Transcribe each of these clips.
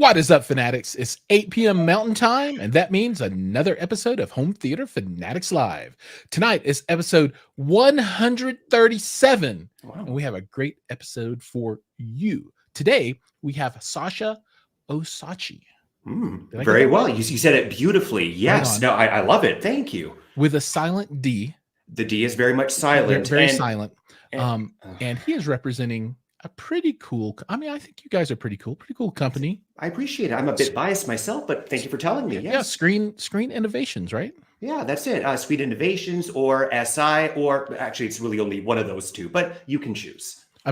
What is up, Fanatics? It's 8 p.m. Mountain Time, and that means another episode of Home Theater Fanatics Live. Tonight is episode 137, and we have a great episode for you. Today, we have Sasha Osachi. Very well. You said it beautifully. Yes. Right no, I love it. Thank you. With a silent D. The D is very much silent. Very silent. And he is representing a pretty cool, I think you guys are pretty cool company. I appreciate it. I'm a bit biased myself, but thank you for telling me. Yes. Yeah, Screen Innovations, right? Yeah, that's it. Screen Innovations or SI, or actually it's really only one of those two, but you can choose. I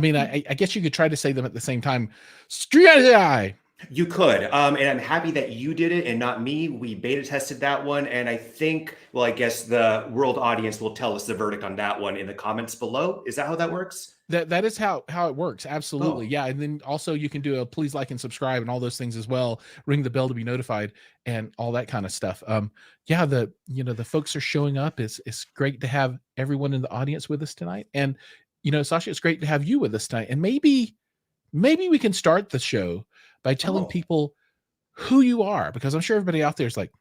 guess you could try to say them at the same time. SI. You could. And I'm happy that you did it and not me. We beta tested that one. And I think, I guess the world audience will tell us the verdict on that one in the comments below. Is that how that works? That is how it works. Absolutely. Oh. Yeah. And then also you can do a please like and subscribe and all those things as well. Ring the bell to be notified and all that kind of stuff. The folks are showing up. It's great to have everyone in the audience with us tonight. And, Sasha, it's great to have you with us tonight. And maybe we can start the show by telling people who you are, because I'm sure everybody out there is like,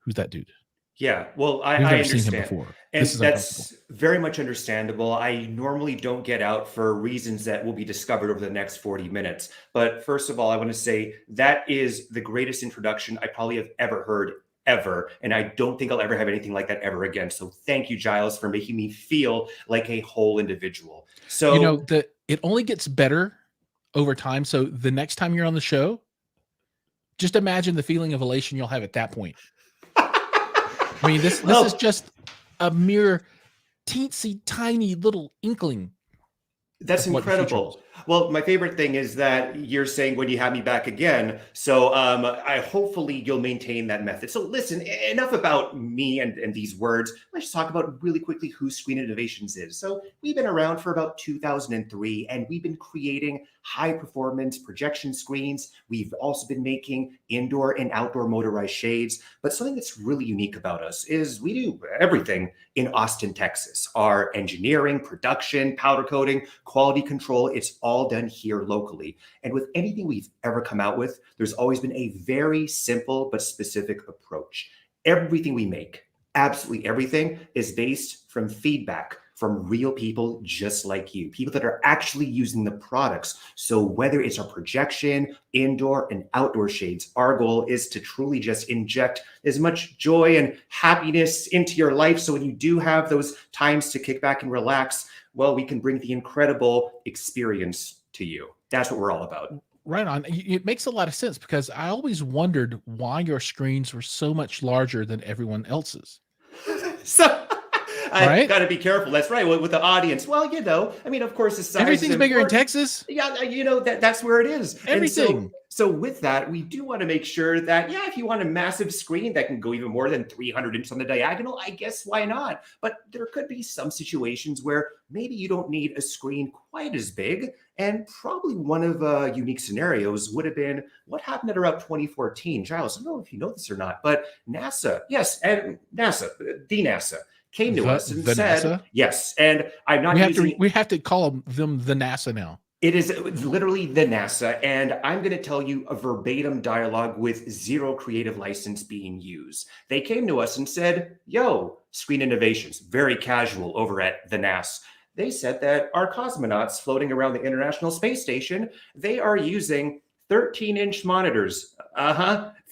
who's that dude? Yeah, well, I understand. Seen him before. And that's very much understandable. I normally don't get out for reasons that will be discovered over the next 40 minutes. But first of all, I want to say that is the greatest introduction I probably have ever heard, ever. And I don't think I'll ever have anything like that ever again. So thank you, Jiles, for making me feel like a whole individual. So, it only gets better over time. So the next time you're on the show, just imagine the feeling of elation you'll have at that point. This is just a mere teensy tiny little inkling. That's incredible. Well, my favorite thing is that you're saying when you have me back again. So I hopefully you'll maintain that method. So listen, enough about me and these words. Let's talk about really quickly who Screen Innovations is. So we've been around for about 2003, and we've been creating high performance projection screens. We've also been making indoor and outdoor motorized shades. But something that's really unique about us is we do everything in Austin, Texas. Our engineering, production, powder coating, quality control, it's all done here locally. And with anything we've ever come out with, there's always been a very simple but specific approach. Everything we make, absolutely everything, is based from feedback from real people just like you, people that are actually using the products. So whether it's our projection, indoor and outdoor shades, our goal is to truly just inject as much joy and happiness into your life. So when you do have those times to kick back and relax, we can bring the incredible experience to you. That's what we're all about. Right on. It makes a lot of sense, because I always wondered why your screens were so much larger than everyone else's. I got to be careful. That's right. With the audience. Of course, the size everything's bigger in Texas. Yeah, that's where it is. Everything. So with that, we do want to make sure that, if you want a massive screen that can go even more than 300 inches on the diagonal, I guess why not? But there could be some situations where maybe you don't need a screen quite as big. And probably one of the unique scenarios would have been what happened at around 2014. Giles, I don't know if you know this or not, but NASA, the NASA, came to us and said, NASA? Yes. And I'm not we have to call them the NASA now. It is literally the NASA. And I'm going to tell you a verbatim dialogue with zero creative license being used. They came to us and said, Screen Innovations, very casual over at the NASA. They said that our cosmonauts floating around the International Space Station, they are using 13-inch monitors.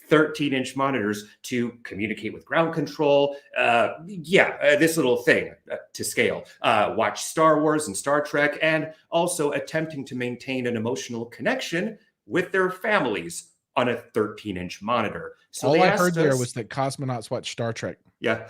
13-inch monitors to communicate with ground control. This little thing to scale. Watch Star Wars and Star Trek, and also attempting to maintain an emotional connection with their families on a 13-inch monitor. So all I heard there was that cosmonauts watch Star Trek. Yeah,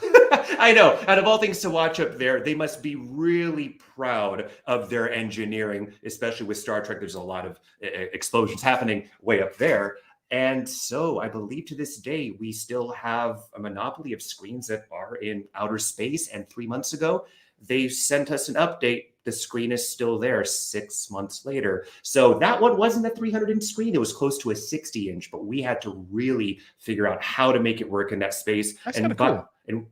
I know. Out of all things to watch up there, they must be really proud of their engineering, especially with Star Trek. There's a lot of explosions happening way up there. And so I believe to this day, we still have a monopoly of screens that are in outer space. And 3 months ago, they sent us an update. The screen is still there 6 months later. So that one wasn't a 300-inch screen. It was close to a 60-inch, but we had to really figure out how to make it work in that space. That's kind of cool.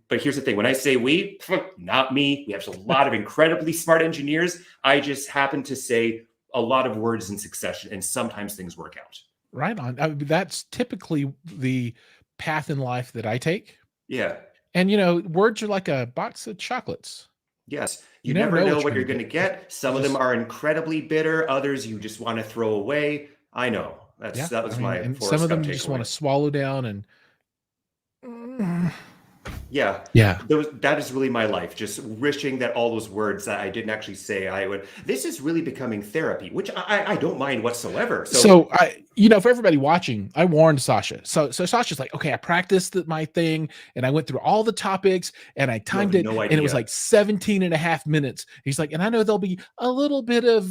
But here's the thing. When I say we, not me. We have a lot of incredibly smart engineers. I just happen to say a lot of words in succession, and sometimes things work out. Right on. That's typically the path in life that I take. Yeah. And words are like a box of chocolates. Yes. You You never never know know what you're what going you're to going to get. get. You Some of them just are incredibly bitter. Others you just want to throw away. I know. Yeah. That I was mean, my and some Forrest of them Gump you just want takeaway. to swallow down and Yeah. yeah. That is really my life. Just wishing that all those words that I didn't actually say, I would. This is really becoming therapy, which I don't mind whatsoever. So So for everybody watching, I warned Sasha. So Sasha's like, okay, I practiced my thing and I went through all the topics and I you have timed it no and it was idea. like 17 and a half minutes. He's like, and I know there'll be a little bit of,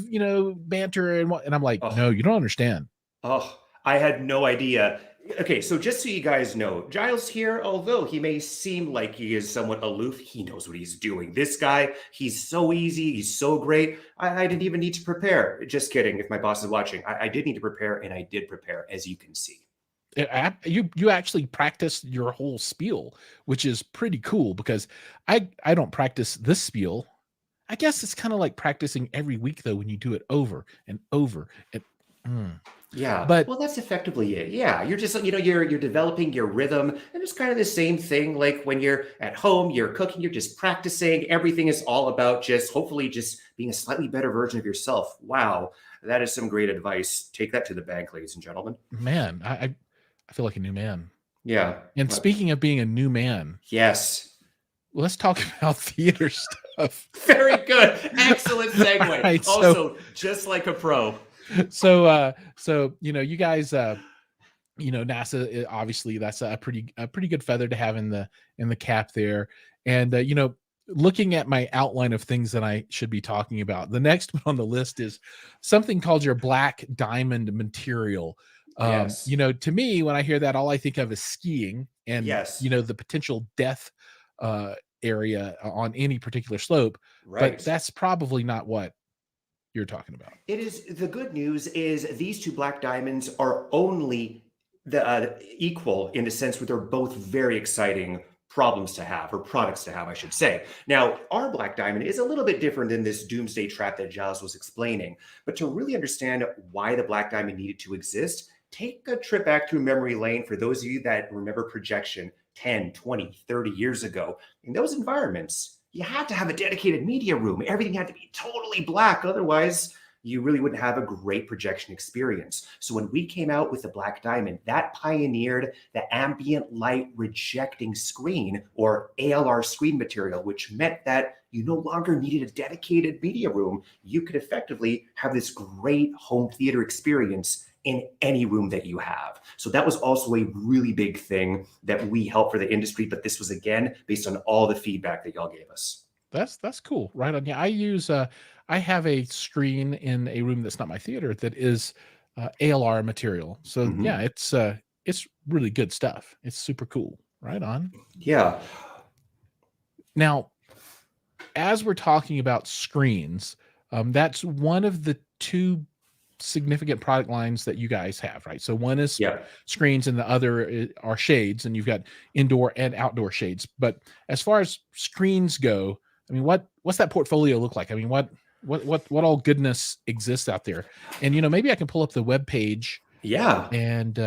banter and I'm like, Oh, no, you don't understand. oh, I had no idea. Okay, so just so you guys know, Giles here, although he may seem like he is somewhat aloof, he knows what he's doing. This guy, he's so easy, he's so great. I didn't even need to prepare. Just kidding, if my boss is watching. I did need to prepare, and I did prepare, as you can see. You actually practiced your whole spiel, which is pretty cool because I don't practice this spiel. I guess it's kind of like practicing every week though when you do it over and over and Yeah, but well, that's effectively it. Yeah, you're just you're developing your rhythm, and it's kind of the same thing. Like when you're at home, you're cooking, you're just practicing. Everything is all about just hopefully just being a slightly better version of yourself. Wow, that is some great advice. Take that to the bank, ladies and gentlemen. man, I feel like a new man. Yeah. And speaking of being a new man, Yes. let's talk about theater stuff. Very good. Excellent All segue. right, Also, just like a pro. you guys NASA obviously that's a pretty good feather to have in the cap there. And looking at my outline of things that I should be talking about, the next one on the list is something called your black diamond material. Yes. To me, when I hear that, all I think of is skiing and Yes. the potential death area on any particular slope. But Right. that's probably not what you're talking about. It is. The good news is these two black diamonds are only the equal in the sense where they're both very exciting problems to have, or products to have, I should say. Now, our black diamond is a little bit different than this doomsday trap that Giles was explaining. But to really understand why the black diamond needed to exist, take a trip back through memory lane for those of you that remember projection 10, 20, 30 years ago. In those environments, you had to have a dedicated media room. Everything had to be totally black. Otherwise, you really wouldn't have a great projection experience. So when we came out with the Black Diamond, that pioneered the ambient light rejecting screen, or ALR screen material, which meant that you no longer needed a dedicated media room. You could effectively have this great home theater experience in any room that you have. So that was also a really big thing that we helped for the industry. But this was, again, based on all the feedback that y'all gave us. That's cool. Right on. Yeah, I have a screen in a room that's not my theater that is ALR material. So yeah, it's really good stuff. It's super cool. Right on. Yeah. Now, as we're talking about screens, that's one of the two significant product lines that you guys have, right? So one is screens and the other are shades, and you've got indoor and outdoor shades. But as far as screens go, I mean, what's that portfolio look like? I mean, what all goodness exists out there? And maybe I can pull up the web page, and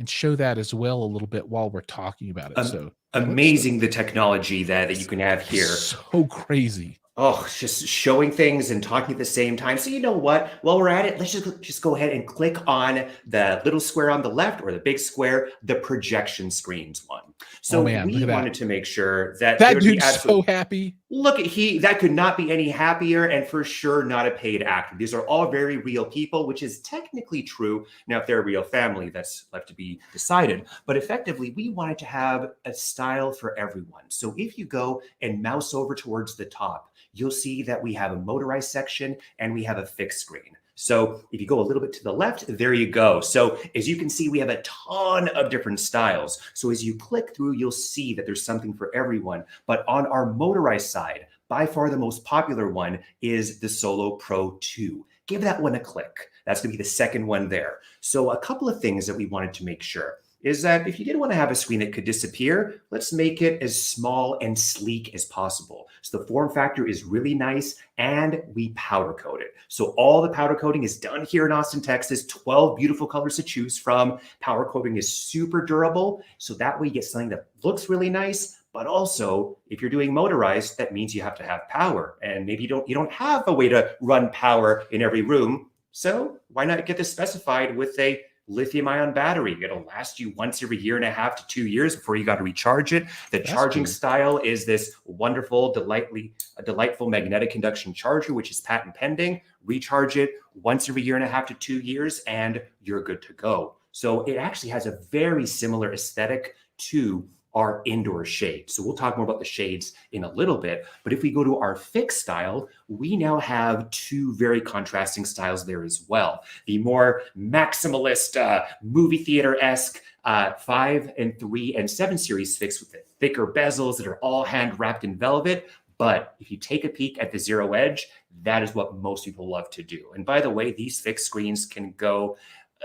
show that as well a little bit while we're talking about it. So amazing, the technology that you can have here. So crazy. Oh, just showing things and talking at the same time. So you know what? While we're at it, let's just go ahead and click on the little square on the left, or the big square, the projection screens one. So we wanted to make sure that dude's so happy. Look at that could not be any happier, and for sure not a paid actor. These are all very real people, which is technically true. Now, if they're a real family, that's left to be decided. But effectively, we wanted to have a style for everyone. So if you go and mouse over towards the top, you'll see that we have a motorized section and we have a fixed screen. So if you go a little bit to the left, there you go. So as you can see, we have a ton of different styles. So as you click through, you'll see that there's something for everyone. But on our motorized side, by far the most popular one is the Solo Pro 2. Give that one a click. That's going to be the second one there. So a couple of things that we wanted to make sure. is that if you did want to have a screen that could disappear, let's make it as small and sleek as possible. So the form factor is really nice, and we powder coat it. So all the powder coating is done here in Austin, Texas. 12 beautiful colors to choose from. Powder coating is super durable, so that way you get something that looks really nice, but also if you're doing motorized, that means you have to have power, and maybe you don't have a way to run power in every room. So why not get this specified with a lithium-ion battery? It'll last you once every 1.5 to 2 years before you got to recharge it. The charging style is this wonderful, delightful magnetic induction charger, which is patent pending. Recharge it once every 1.5 to 2 years, and you're good to go. So it actually has a very similar aesthetic to our indoor shade. So we'll talk more about the shades in a little bit. But if we go to our fixed style, we now have 2 very contrasting styles there as well. The more maximalist, movie theater-esque 5 and 3 and 7 series fixed with the thicker bezels that are all hand wrapped in velvet. But if you take a peek at the Zero Edge, that is what most people love to do. And by the way, these fixed screens can go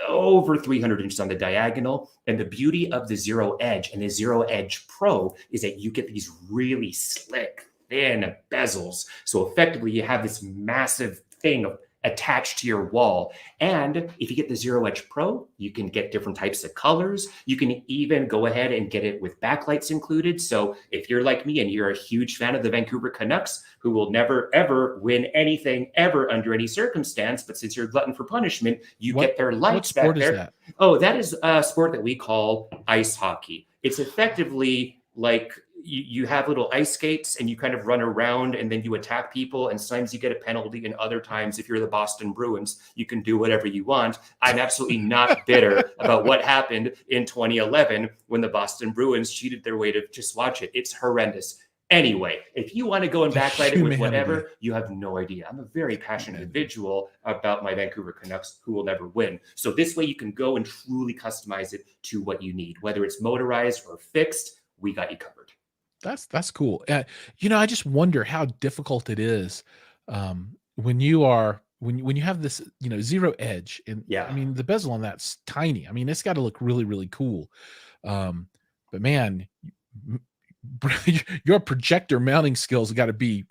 over 300 inches on the diagonal. And the beauty of the Zero Edge and the Zero Edge Pro is that you get these really slick, thin bezels. So effectively, you have this massive thing attached to your wall. And if you get the Zero Edge Pro, you can get different types of colors. You can even go ahead and get it with backlights included. So if you're like me and you're a huge fan of the Vancouver Canucks, who will never, ever win anything ever under any circumstance, but since you're a glutton for punishment, you get their lights back there. That? Oh, that is a sport that we call ice hockey. It's effectively like you have little ice skates and you kind of run around and then you attack people, and sometimes you get a penalty, and other times, if you're the Boston Bruins, you can do whatever you want. I'm absolutely not bitter about what happened in 2011 when the Boston Bruins cheated their way to just watch it. It's horrendous. Anyway, if you want to go and backlight it with whatever, you have no idea. I'm a very passionate individual about my Vancouver Canucks, who will never win. So this way you can go and truly customize it to what you need, whether it's motorized or fixed. We got you covered. That's cool. I just wonder how difficult it is when you have this, Zero Edge, and I mean the bezel on that's tiny. I mean, it's got to look really, really cool. But man, your projector mounting skills got to be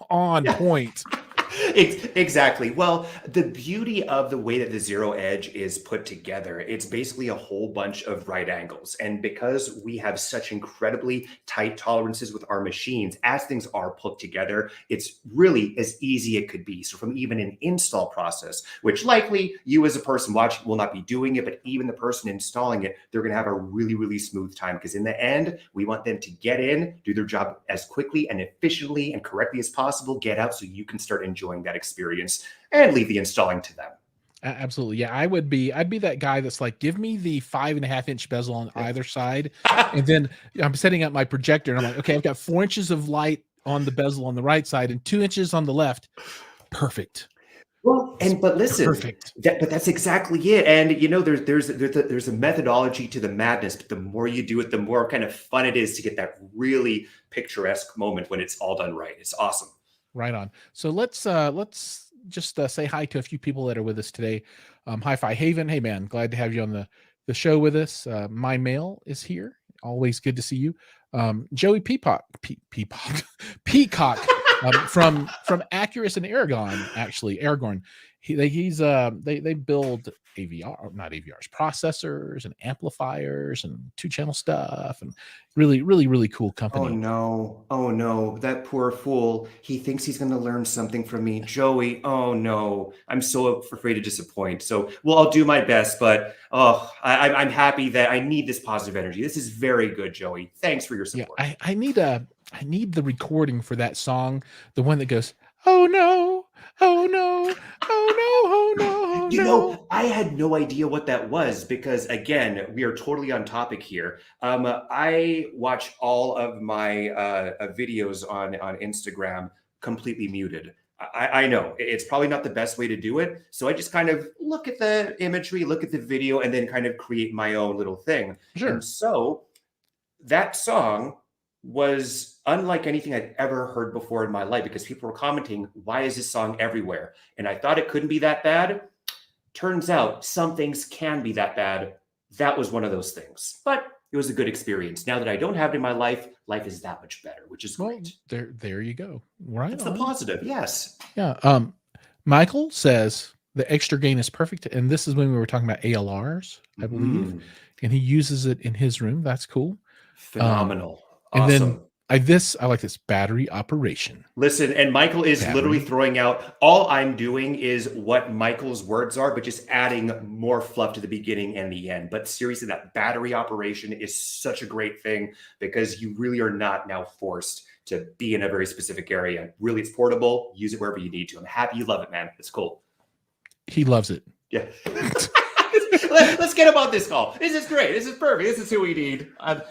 on point. Exactly. Well, the beauty of the way that the Zero Edge is put together, it's basically a whole bunch of right angles. And because we have such incredibly tight tolerances with our machines, as things are put together, it's really as easy as it could be. So from even an install process, which likely you as a person watching will not be doing it, but even the person installing it, they're going to have a really, really smooth time, because in the end, we want them to get in, do their job as quickly and efficiently and correctly as possible, get out so you can start enjoying that experience and leave the installing to them. Absolutely. Yeah, I'd be that guy that's like, give me the 5.5-inch bezel on either side. And then I'm setting up my projector and I'm like, okay, I've got 4 inches of light on the bezel on the right side and 2 inches on the left. Perfect. Well, but listen, perfect. But that's exactly it. And there's a methodology to the madness, but the more you do it, the more kind of fun it is to get that really picturesque moment when it's all done right. It's awesome. Right on. So let's just say hi to a few people that are with us today. Hi-Fi Haven. Hey man, glad to have you on the show with us. My mail is here. Always good to see you. Joey Peacock from Accurus and Aragon, actually Aragorn. They build not AVRs, processors and amplifiers and 2-channel stuff, and really, really, really cool company. Oh no, that poor fool. He thinks he's going to learn something from me. Joey, oh no, I'm so afraid to disappoint. So, well, I'll do my best, but I'm happy that I need this positive energy. This is very good, Joey. Thanks for your support. Yeah, I need the recording for that song, the one that goes, oh no, oh no, oh no, oh no, oh no. I had no idea what that was, because again, we are totally on topic here. I watch all of my videos on Instagram completely muted. I know it's probably not the best way to do it. So I just kind of look at the imagery, look at the video, and then kind of create my own little thing. Sure. And so that song was unlike anything I'd ever heard before in my life, because people were commenting, why is this song everywhere? And I thought it couldn't be that bad. Turns out some things can be that bad that was one of those things. But it was a good experience. Now that I don't have it in my life, life is that much better, which is great. There you go. Right. That's the positive. Yes. Yeah. Michael says the extra gain is perfect. And this is when we were talking about ALRs, I believe. And he uses it in his room. That's cool. Phenomenal. Awesome. And then I like this battery operation. Listen, and Michael is literally throwing out, all I'm doing is what Michael's words are, but just adding more fluff to the beginning and the end. But seriously, that battery operation is such a great thing because you really are not now forced to be in a very specific area. Really, it's portable. Use it wherever you need to. I'm happy you love it, man. It's cool. He loves it. Yeah. Let's get him on this call. This is great. This is perfect. This is who we need.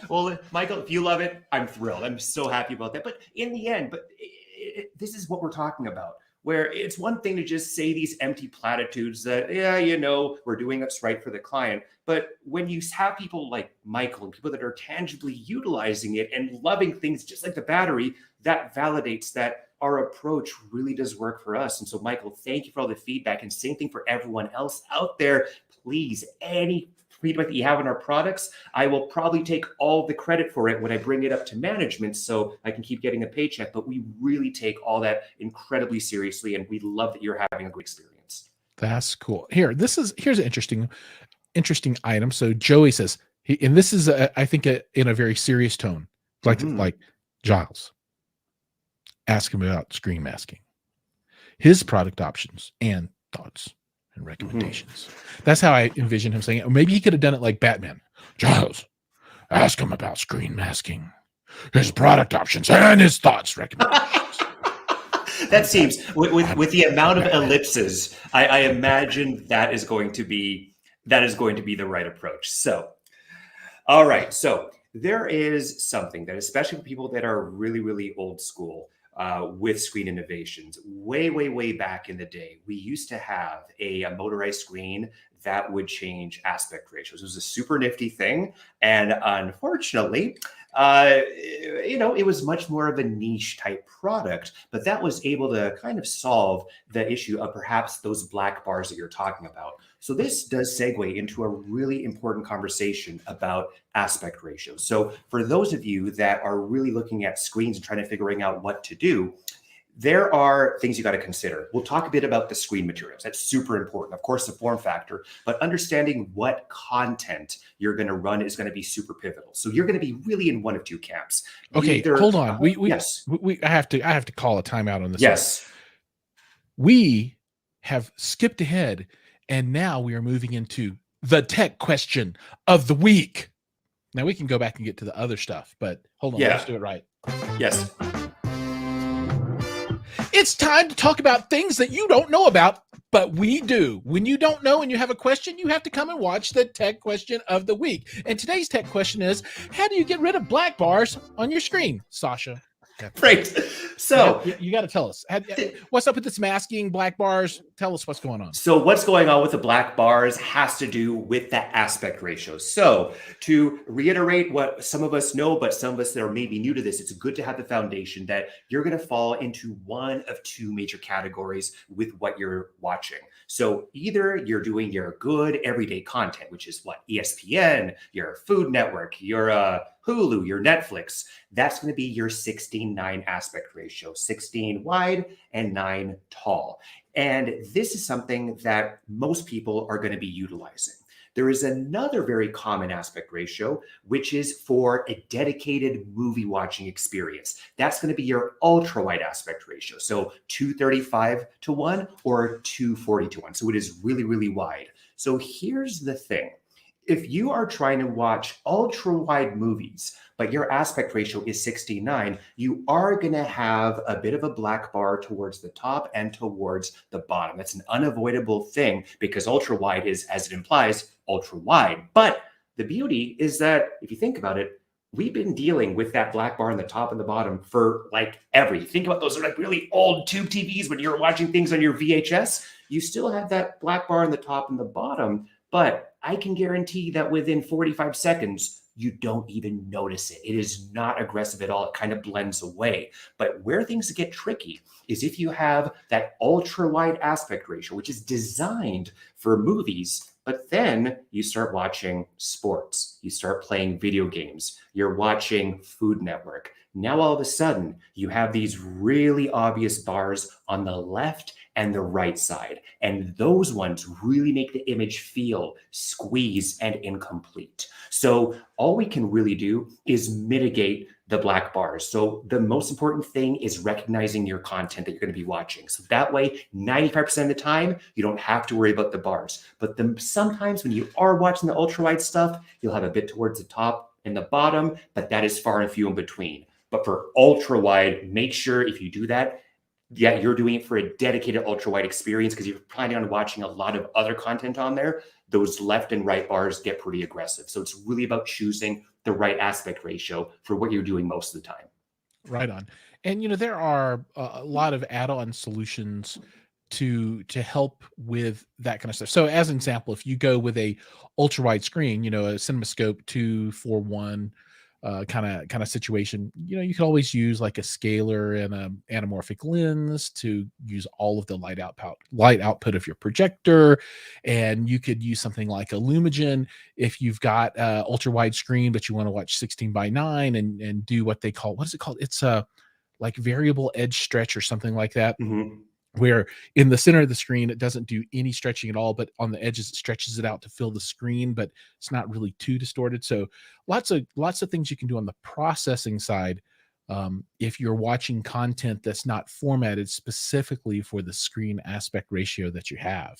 Well, Michael, if you love it, I'm thrilled. I'm so happy about that. But in the end, this is what we're talking about, where it's one thing to just say these empty platitudes that, we're doing what's right for the client. But when you have people like Michael and people that are tangibly utilizing it and loving things just like the battery, that validates that our approach really does work for us. And so, Michael, thank you for all the feedback, and same thing for everyone else out there. Please, any feedback that you have on our products, I will probably take all the credit for it when I bring it up to management so I can keep getting a paycheck. But we really take all that incredibly seriously, and we love that you're having a good experience. That's cool. Here's an interesting item. So Joey says, and this is, I think, in a very serious tone, like Jiles. Ask him about screen masking, his product options, and thoughts and recommendations. That's how I envision him saying it. Or maybe he could have done it like Batman. Jiles, ask him about screen masking, his product options, and his thoughts, recommendations. That seems, with the amount of ellipses, I imagine that is going to be the right approach. So, all right. So there is something that, especially for people that are really, really old school, with screen innovations, way back in the day, we used to have a motorized screen that would change aspect ratios. It was a super nifty thing. And unfortunately, it was much more of a niche type product, but that was able to kind of solve the issue of perhaps those black bars that you're talking about. So this does segue into a really important conversation about aspect ratios. So for those of you that are really looking at screens and trying to figuring out what to do, there are things you got to consider. We'll talk a bit about the screen materials. That's super important. Of course, the form factor, but understanding what content you're going to run is going to be super pivotal. So you're going to be really in one of two camps. Okay, hold on. I have to call a timeout on this. Yes. We have skipped ahead, and now we are moving into the tech question of the week. Now we can go back and get to the other stuff, but hold on. Let's do it right. Yes. It's time to talk about things that you don't know about, but we do. When you don't know and you have a question, you have to come and watch the tech question of the week. And today's tech question is, how do you get rid of black bars on your screen, Sasha? Right. So you got to tell us what's up with this masking, black bars. Tell us what's going on. So what's going on with the black bars has to do with the aspect ratios. So to reiterate what some of us know, but some of us that are maybe new to this, it's good to have the foundation that you're going to fall into one of two major categories with what you're watching. So either you're doing your good everyday content, which is what ESPN, your Food Network, your Hulu, your Netflix. That's going to be your 16:9 aspect ratio, 16 wide and 9 tall. And this is something that most people are going to be utilizing. There is another very common aspect ratio, which is for a dedicated movie watching experience. That's going to be your ultra wide aspect ratio. So 235:1 or 240:1. So it is really, really wide. So here's the thing. If you are trying to watch ultra wide movies, but your aspect ratio is 69, you are going to have a bit of a black bar towards the top and towards the bottom. That's an unavoidable thing because ultra wide is, as it implies, ultra wide. But the beauty is that if you think about it, we've been dealing with that black bar on the top and the bottom for like ever. Think about those like really old tube TVs when you're watching things on your VHS. You still have that black bar on the top and the bottom, but I can guarantee that within 45 seconds, you don't even notice it. It is not aggressive at all. It kind of blends away. But where things get tricky is if you have that ultra wide aspect ratio, which is designed for movies, But then you start watching sports, you start playing video games, you're watching Food Network. Now, all of a sudden, you have these really obvious bars on the left and the right side. And those ones really make the image feel squeezed and incomplete. So, all we can really do is mitigate the black bars. So, the most important thing is recognizing your content that you're going to be watching. So, that way, 95% of the time, you don't have to worry about the bars. But sometimes when you are watching the ultra wide stuff, you'll have a bit towards the top and the bottom, but that is far and few in between. But for ultra wide, make sure if you do that, yeah, you're doing it for a dedicated ultra wide experience because you're planning on watching a lot of other content on there. Those left and right bars get pretty aggressive. So it's really about choosing the right aspect ratio for what you're doing most of the time. Right on. And there are a lot of add-on solutions to help with that kind of stuff. So as an example, if you go with a ultra wide screen, a CinemaScope 241 kind of situation, you can always use like a scaler and a anamorphic lens to use all of the light output of your projector. And you could use something like a Lumigen if you've got ultra wide screen, but you want to watch 16:9 and do what they call, what is it called? It's a like variable edge stretch or something like that. Mm-hmm. Where in the center of the screen, it doesn't do any stretching at all, but on the edges, it stretches it out to fill the screen, but it's not really too distorted. So lots of things you can do on the processing side. If you're watching content that's not formatted specifically for the screen aspect ratio that you have.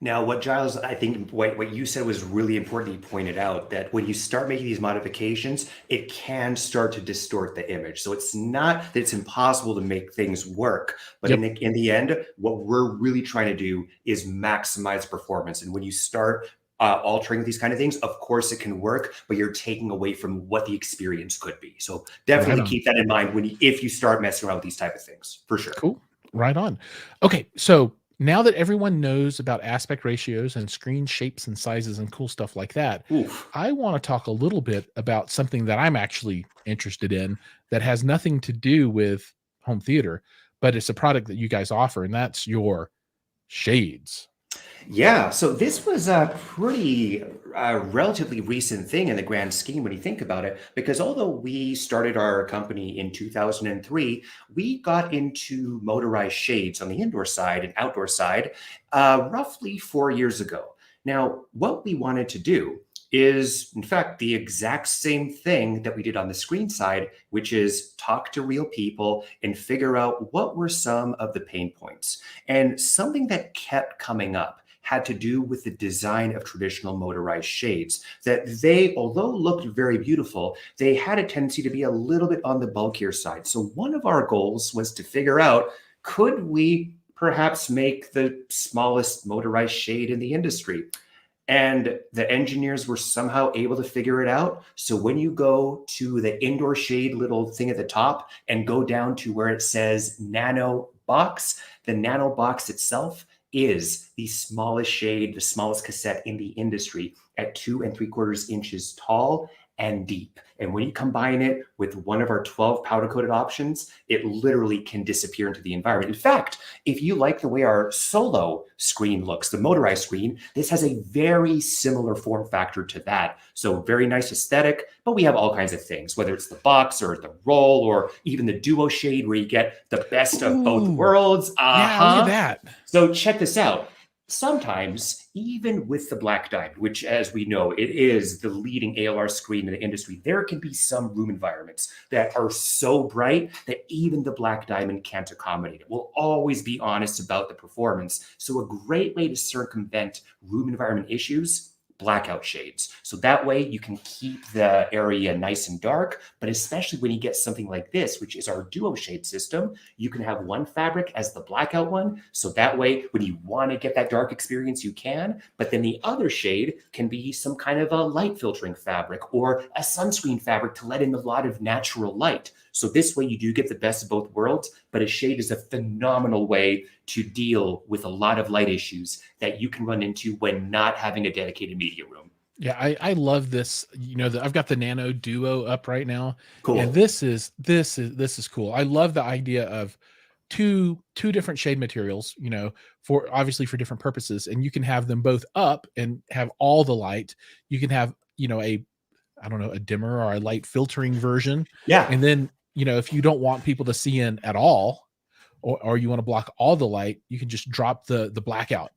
Now, what Giles, I think what you said was really important. You pointed out that when you start making these modifications, it can start to distort the image. So it's not that it's impossible to make things work, but Yep. in the end, what we're really trying to do is maximize performance. And when you start altering these kind of things, of course it can work, but you're taking away from what the experience could be. So definitely Right on. keep that in mind if you start messing around with these type of things, for sure. Cool. Right on. Okay, so now that everyone knows about aspect ratios and screen shapes and sizes and cool stuff like that, Oof. I want to talk a little bit about something that I'm actually interested in that has nothing to do with home theater, but it's a product that you guys offer, and that's your shades. Yeah, so this was a pretty relatively recent thing in the grand scheme when you think about it, because although we started our company in 2003, we got into motorized shades on the indoor side and outdoor side roughly 4 years ago. Now, what we wanted to do is, in fact, the exact same thing that we did on the screen side, which is talk to real people and figure out what were some of the pain points. And something that kept coming up had to do with the design of traditional motorized shades, that they, although looked very beautiful, they had a tendency to be a little bit on the bulkier side. So one of our goals was to figure out, could we perhaps make the smallest motorized shade in the industry? And the engineers were somehow able to figure it out. So when you go to the indoor shade little thing at the top and go down to where it says nano box, the nano box itself is the smallest shade, the smallest cassette in the industry at 2.75 inches tall and deep. And when you combine it with one of our 12 powder coated options, it literally can disappear into the environment. In fact, if you like the way our solo screen looks, the motorized screen, this has a very similar form factor to that. So very nice aesthetic, but we have all kinds of things, whether it's the box or the roll or even the duo shade where you get the best of both worlds. Yeah, look at that. So check this out. Sometimes, even with the black diamond, which as we know, it is the leading ALR screen in the industry, there can be some room environments that are so bright that even the black diamond can't accommodate it. We'll always be honest about the performance. So a great way to circumvent room environment issues, blackout shades. So that way you can keep the area nice and dark, but especially when you get something like this, which is our duo shade system, you can have one fabric as the blackout one. So that way, when you want to get that dark experience, you can, but then the other shade can be some kind of a light filtering fabric or a sunscreen fabric to let in a lot of natural light. So this way you do get the best of both worlds, but a shade is a phenomenal way to deal with a lot of light issues that you can run into when not having a dedicated media room. Yeah, I love this. I've got the Nano Duo up right now, Cool. and this is cool. I love the idea of two different shade materials, for obviously for different purposes, and you can have them both up and have all the light. You can have, a dimmer or a light filtering version. Yeah. And then, if you don't want people to see in at all, or you want to block all the light, you can just drop the blackout.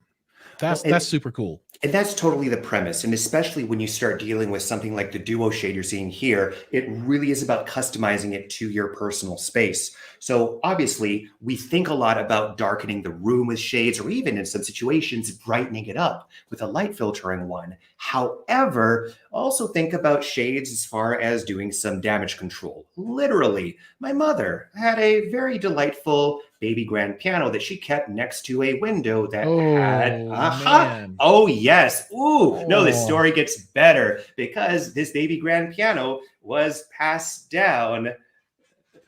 That's super cool. And that's totally the premise. And especially when you start dealing with something like the duo shade you're seeing here, it really is about customizing it to your personal space. So obviously, we think a lot about darkening the room with shades, or even in some situations, brightening it up with a light filtering one. However, also think about shades as far as doing some damage control. Literally, my mother had a very delightful baby grand piano that she kept next to a window that had man. Oh yes. Ooh, no, the story gets better, because this baby grand piano was passed down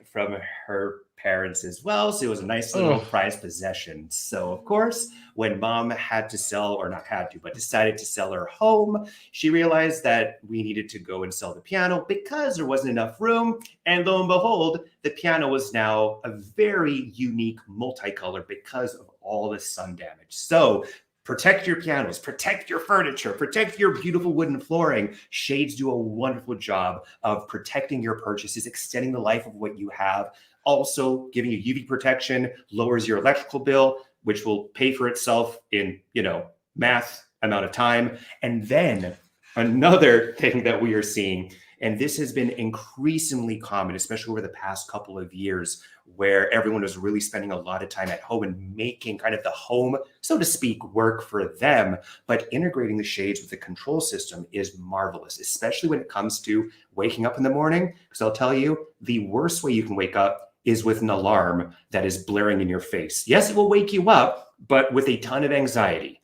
from her parents as well. So it was a nice little prized possession. So of course, when mom had to sell, or not had to, but decided to sell her home, she realized that we needed to go and sell the piano because there wasn't enough room. And lo and behold, the piano was now a very unique multicolor because of all the sun damage. So protect your pianos, protect your furniture, protect your beautiful wooden flooring. Shades do a wonderful job of protecting your purchases, extending the life of what you have. Also giving you UV protection, lowers your electrical bill, which will pay for itself in, math amount of time. And then another thing that we are seeing, and this has been increasingly common, especially over the past couple of years, where everyone was really spending a lot of time at home and making kind of the home, so to speak, work for them. But integrating the shades with the control system is marvelous, especially when it comes to waking up in the morning. Because I'll tell you, the worst way you can wake up is with an alarm that is blaring in your face. Yes, it will wake you up, but with a ton of anxiety.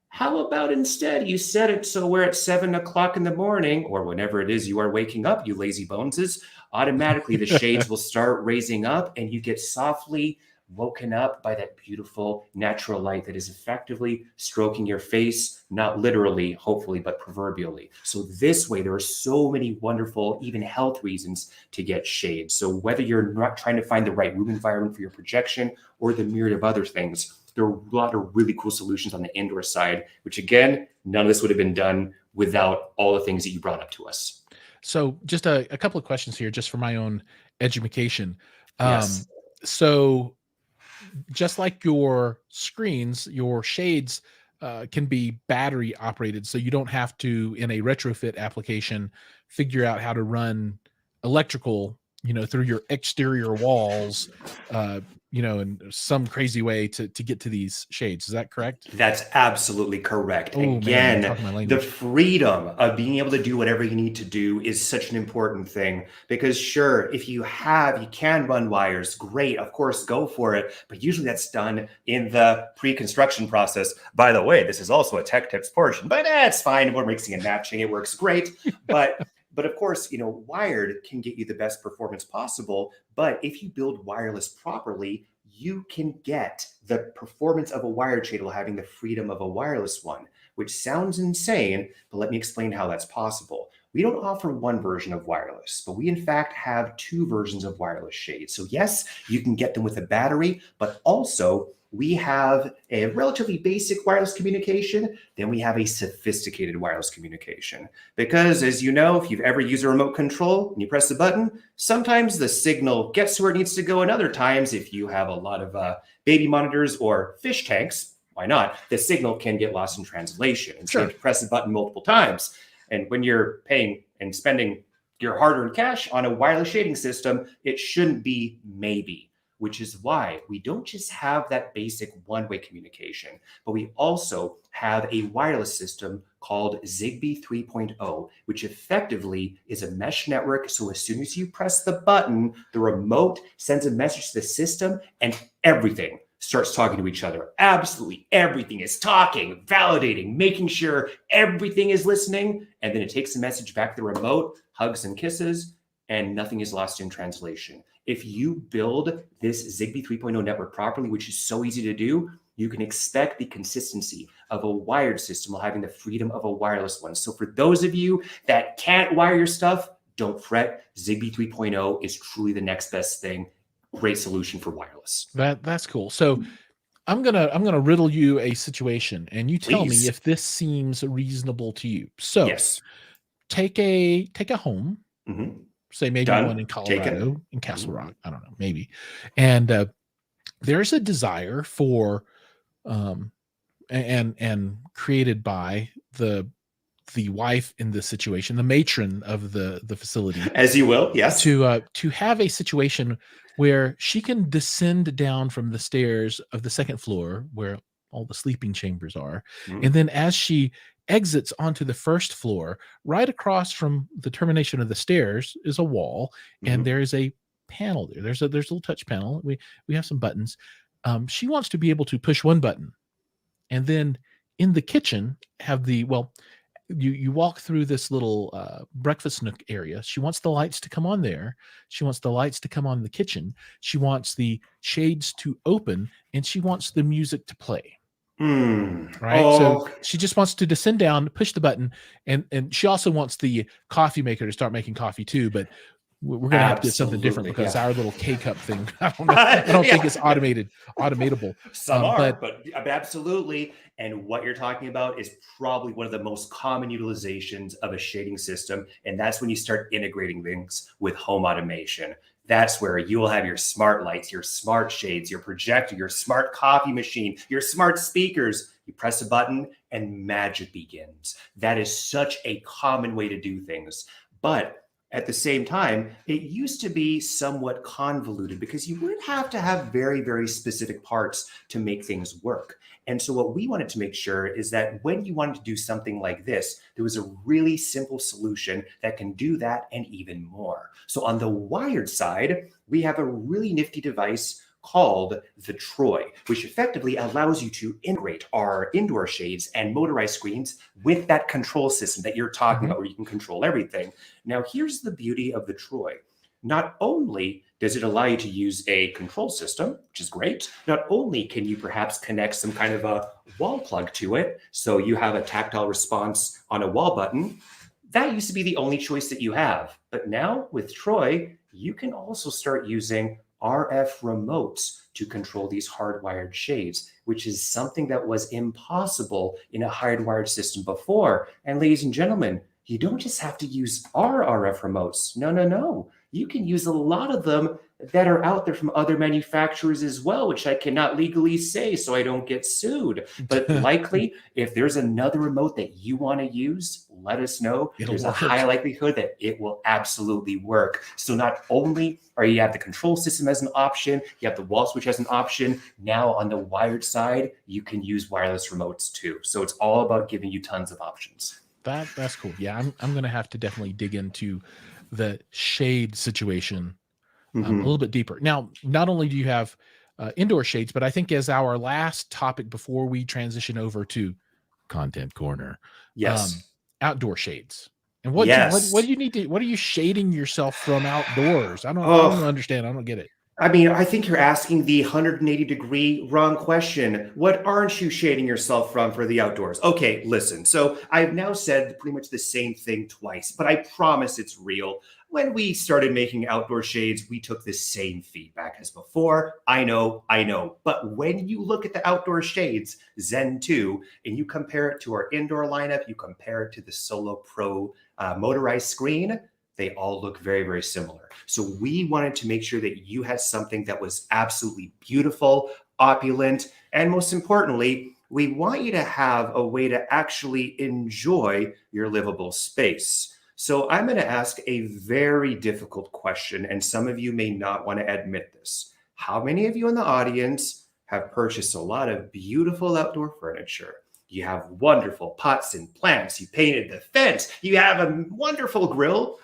How about instead you set it so we're at 7 o'clock in the morning, or whenever it is you are waking up, you lazy boneses, automatically the shades will start raising up and you get softly woken up by that beautiful natural light that is effectively stroking your face, not literally, hopefully, but proverbially. So this way, there are so many wonderful, even health reasons to get shades. So whether you're not trying to find the right room environment for your projection or the myriad of other things, there are a lot of really cool solutions on the indoor side, which again, none of this would have been done without all the things that you brought up to us. So just a couple of questions here, just for my own education. Yes. So just like your screens, your shades can be battery operated. So you don't have to, in a retrofit application, figure out how to run electrical, through your exterior walls, in some crazy way to get to these shades. Is that correct? That's absolutely correct. Oh, Again, man, the freedom of being able to do whatever you need to do is such an important thing, because sure, if you can run wires, great, of course, go for it. But usually that's done in the pre-construction process. By the way, this is also a tech tips portion, but it's fine. We're mixing and matching. It works great. But of course, wired can get you the best performance possible. But if you build wireless properly, you can get the performance of a wired shade while having the freedom of a wireless one, which sounds insane, but let me explain how that's possible. We don't offer one version of wireless, but we in fact have two versions of wireless shades. So yes, you can get them with a battery, but also we have a relatively basic wireless communication, then we have a sophisticated wireless communication. Because as you know, if you've ever used a remote control and you press the button, sometimes the signal gets to where it needs to go, and other times, if you have a lot of baby monitors or fish tanks, why not? The signal can get lost in translation. And so you have to press the button multiple times. And when you're paying and spending your hard-earned cash on a wireless shading system, it shouldn't be maybe. Which is why we don't just have that basic one-way communication, but we also have a wireless system called Zigbee 3.0, which effectively is a mesh network. So as soon as you press the button, the remote sends a message to the system and everything starts talking to each other. Absolutely everything is talking, validating, making sure everything is listening. And then it takes the message back to the remote, hugs and kisses, and nothing is lost in translation. If you build this Zigbee 3.0 network properly, which is so easy to do, you can expect the consistency of a wired system while having the freedom of a wireless one. So for those of you that can't wire your stuff, don't fret. Zigbee 3.0 is truly the next best thing. great solution for wireless. That's cool. So I'm gonna riddle you a situation, and you tell me Please. if this seems reasonable to you. So Yes. take a home, say maybe one in Done. Colorado, in Castle Rock, I don't know, maybe, and there's a desire for and created by the wife in this situation, the matron of the facility, As you will, yes, to have a situation where she can descend down from the stairs of the second floor where all the sleeping chambers are, and then as she exits onto the first floor, right across from the termination of the stairs is a wall, and there is a panel there. There's a little touch panel. We have some buttons. She wants to be able to push one button, and then in the kitchen have you walk through this little breakfast nook area. She wants the lights to come on there. She wants the lights to come on in the kitchen. She wants the shades to open, and she wants the music to play. Right. Oh. So she just wants to descend down, push the button, and she also wants the coffee maker to start making coffee too. But we're going to have to get something different because our little K-cup thing, I don't think it's automatable. Some are, but absolutely. And what you're talking about is probably one of the most common utilizations of a shading system. And that's when you start integrating things with home automation. That's where you will have your smart lights, your smart shades, your projector, your smart coffee machine, your smart speakers. You press a button and magic begins. That is such a common way to do things. But at the same time, it used to be somewhat convoluted because you would have to have very, very specific parts to make things work. And so what we wanted to make sure is that when you wanted to do something like this, there was a really simple solution that can do that and even more. So on the wired side, we have a really nifty device called the Troy, which effectively allows you to integrate our indoor shades and motorized screens with that control system that you're talking about, where you can control everything. Now, here's the beauty of the Troy. Not only does it allow you to use a control system, which is great, not only can you perhaps connect some kind of a wall plug to it, so you have a tactile response on a wall button. That used to be the only choice that you have. But now with Troy, you can also start using RF remotes to control these hardwired shades, which is something that was impossible in a hardwired system before. And ladies and gentlemen, you don't just have to use our RF remotes. No. You can use a lot of them that are out there from other manufacturers as well, which I cannot legally say so I don't get sued. But likely, if there's another remote that you want to use, let us know. There's a high likelihood that it will absolutely work. So not only are you have the control system as an option, you have the wall switch as an option. Now on the wired side, you can use wireless remotes too. So it's all about giving you tons of options. That's cool. Yeah, I'm going to have to definitely dig into the shade situation a little bit deeper. Now, not only do you have indoor shades, but I think as our last topic before we transition over to Content Corner, outdoor shades. And what do you need to? What are you shading yourself from outdoors? I don't understand. I don't get it. I mean, I think you're asking the 180-degree wrong question. What aren't you shading yourself from for the outdoors? Okay, listen. So I've now said pretty much the same thing twice, but I promise it's real. When we started making outdoor shades, we took the same feedback as before. I know. But when you look at the outdoor shades, Zen 2, and you compare it to our indoor lineup, you compare it to the Solo Pro motorized screen, they all look very, very similar. So we wanted to make sure that you had something that was absolutely beautiful, opulent, and most importantly, we want you to have a way to actually enjoy your livable space. So I'm going to ask a very difficult question, and some of you may not want to admit this. How many of you in the audience have purchased a lot of beautiful outdoor furniture? You have wonderful pots and plants. You painted the fence. You have a wonderful grill.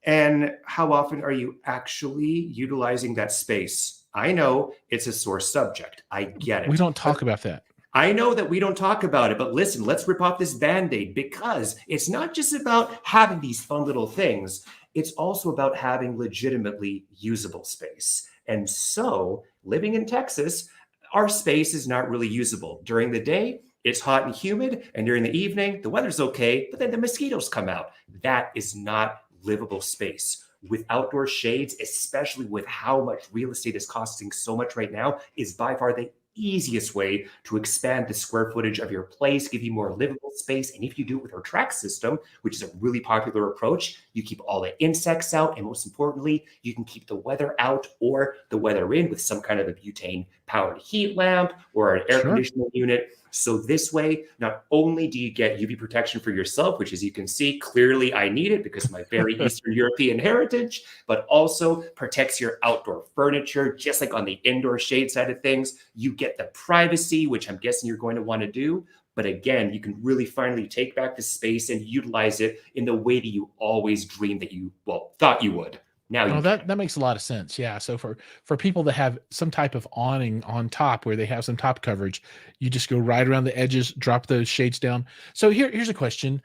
And how often are you actually utilizing that space? I know it's a sore subject. I get it. We don't talk about that. I know that we don't talk about it, but listen, let's rip off this Band-Aid because it's not just about having these fun little things. It's also about having legitimately usable space. And so living in Texas, our space is not really usable. During the day, it's hot and humid. And during the evening, the weather's okay, but then the mosquitoes come out. That is not livable space. With outdoor shades, especially with how much real estate is costing so much right now, is by far the easiest way to expand the square footage of your place, give you more livable space. And if you do it with our track system, which is a really popular approach, you keep all the insects out. And most importantly, you can keep the weather out or the weather in with some kind of a butane powered heat lamp or an air conditioning unit. So this way, not only do you get UV protection for yourself, which as you can see, clearly I need it because of my very Eastern European heritage, but also protects your outdoor furniture, just like on the indoor shade side of things. You get the privacy, which I'm guessing you're going to want to do. But again, you can really finally take back the space and utilize it in the way that you always dreamed that you, thought you would. Now that makes a lot of sense. Yeah. So for people that have some type of awning on top where they have some top coverage, you just go right around the edges, drop those shades down. So here's a question.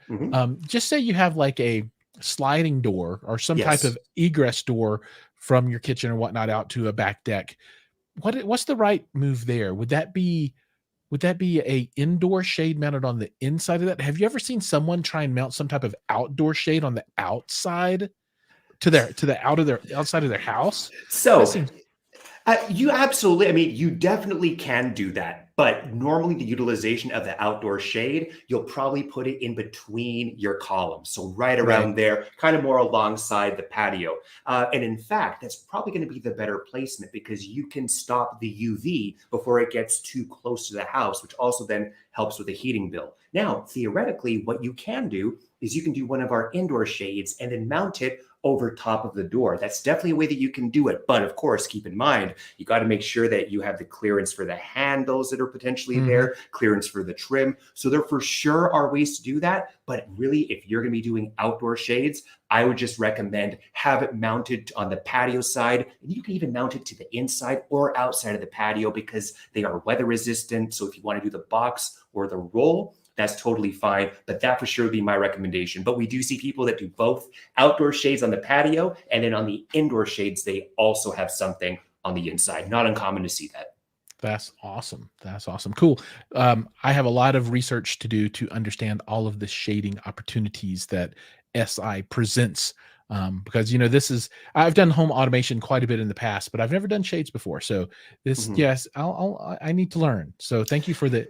Just say you have like a sliding door or some type of egress door from your kitchen or whatnot out to a back deck. What's the right move there? Would that be a indoor shade mounted on the inside of that? Have you ever seen someone try and mount some type of outdoor shade on the outside? To the outside of their house. So you absolutely, I mean, you definitely can do that. But normally the utilization of the outdoor shade, you'll probably put it in between your columns. So right around there, kind of more alongside the patio. And in fact, that's probably going to be the better placement because you can stop the UV before it gets too close to the house, which also then helps with the heating bill. Now, theoretically, what you can do is you can do one of our indoor shades and then mount it over top of the door. That's definitely a way that you can do it. But of course, keep in mind, you got to make sure that you have the clearance for the handles that are potentially there, clearance for the trim. So there for sure are ways to do that. But really, if you're going to be doing outdoor shades, I would just recommend have it mounted on the patio side. And you can even mount it to the inside or outside of the patio because they are weather resistant. So if you want to do the box or the roll, that's totally fine. But that for sure would be my recommendation. But we do see people that do both outdoor shades on the patio and then on the indoor shades, they also have something on the inside. Not uncommon to see that. That's awesome. That's awesome. Cool. I have a lot of research to do to understand all of the shading opportunities that SI presents. Because I've done home automation quite a bit in the past, but I've never done shades before. So this, I need to learn. So thank you for the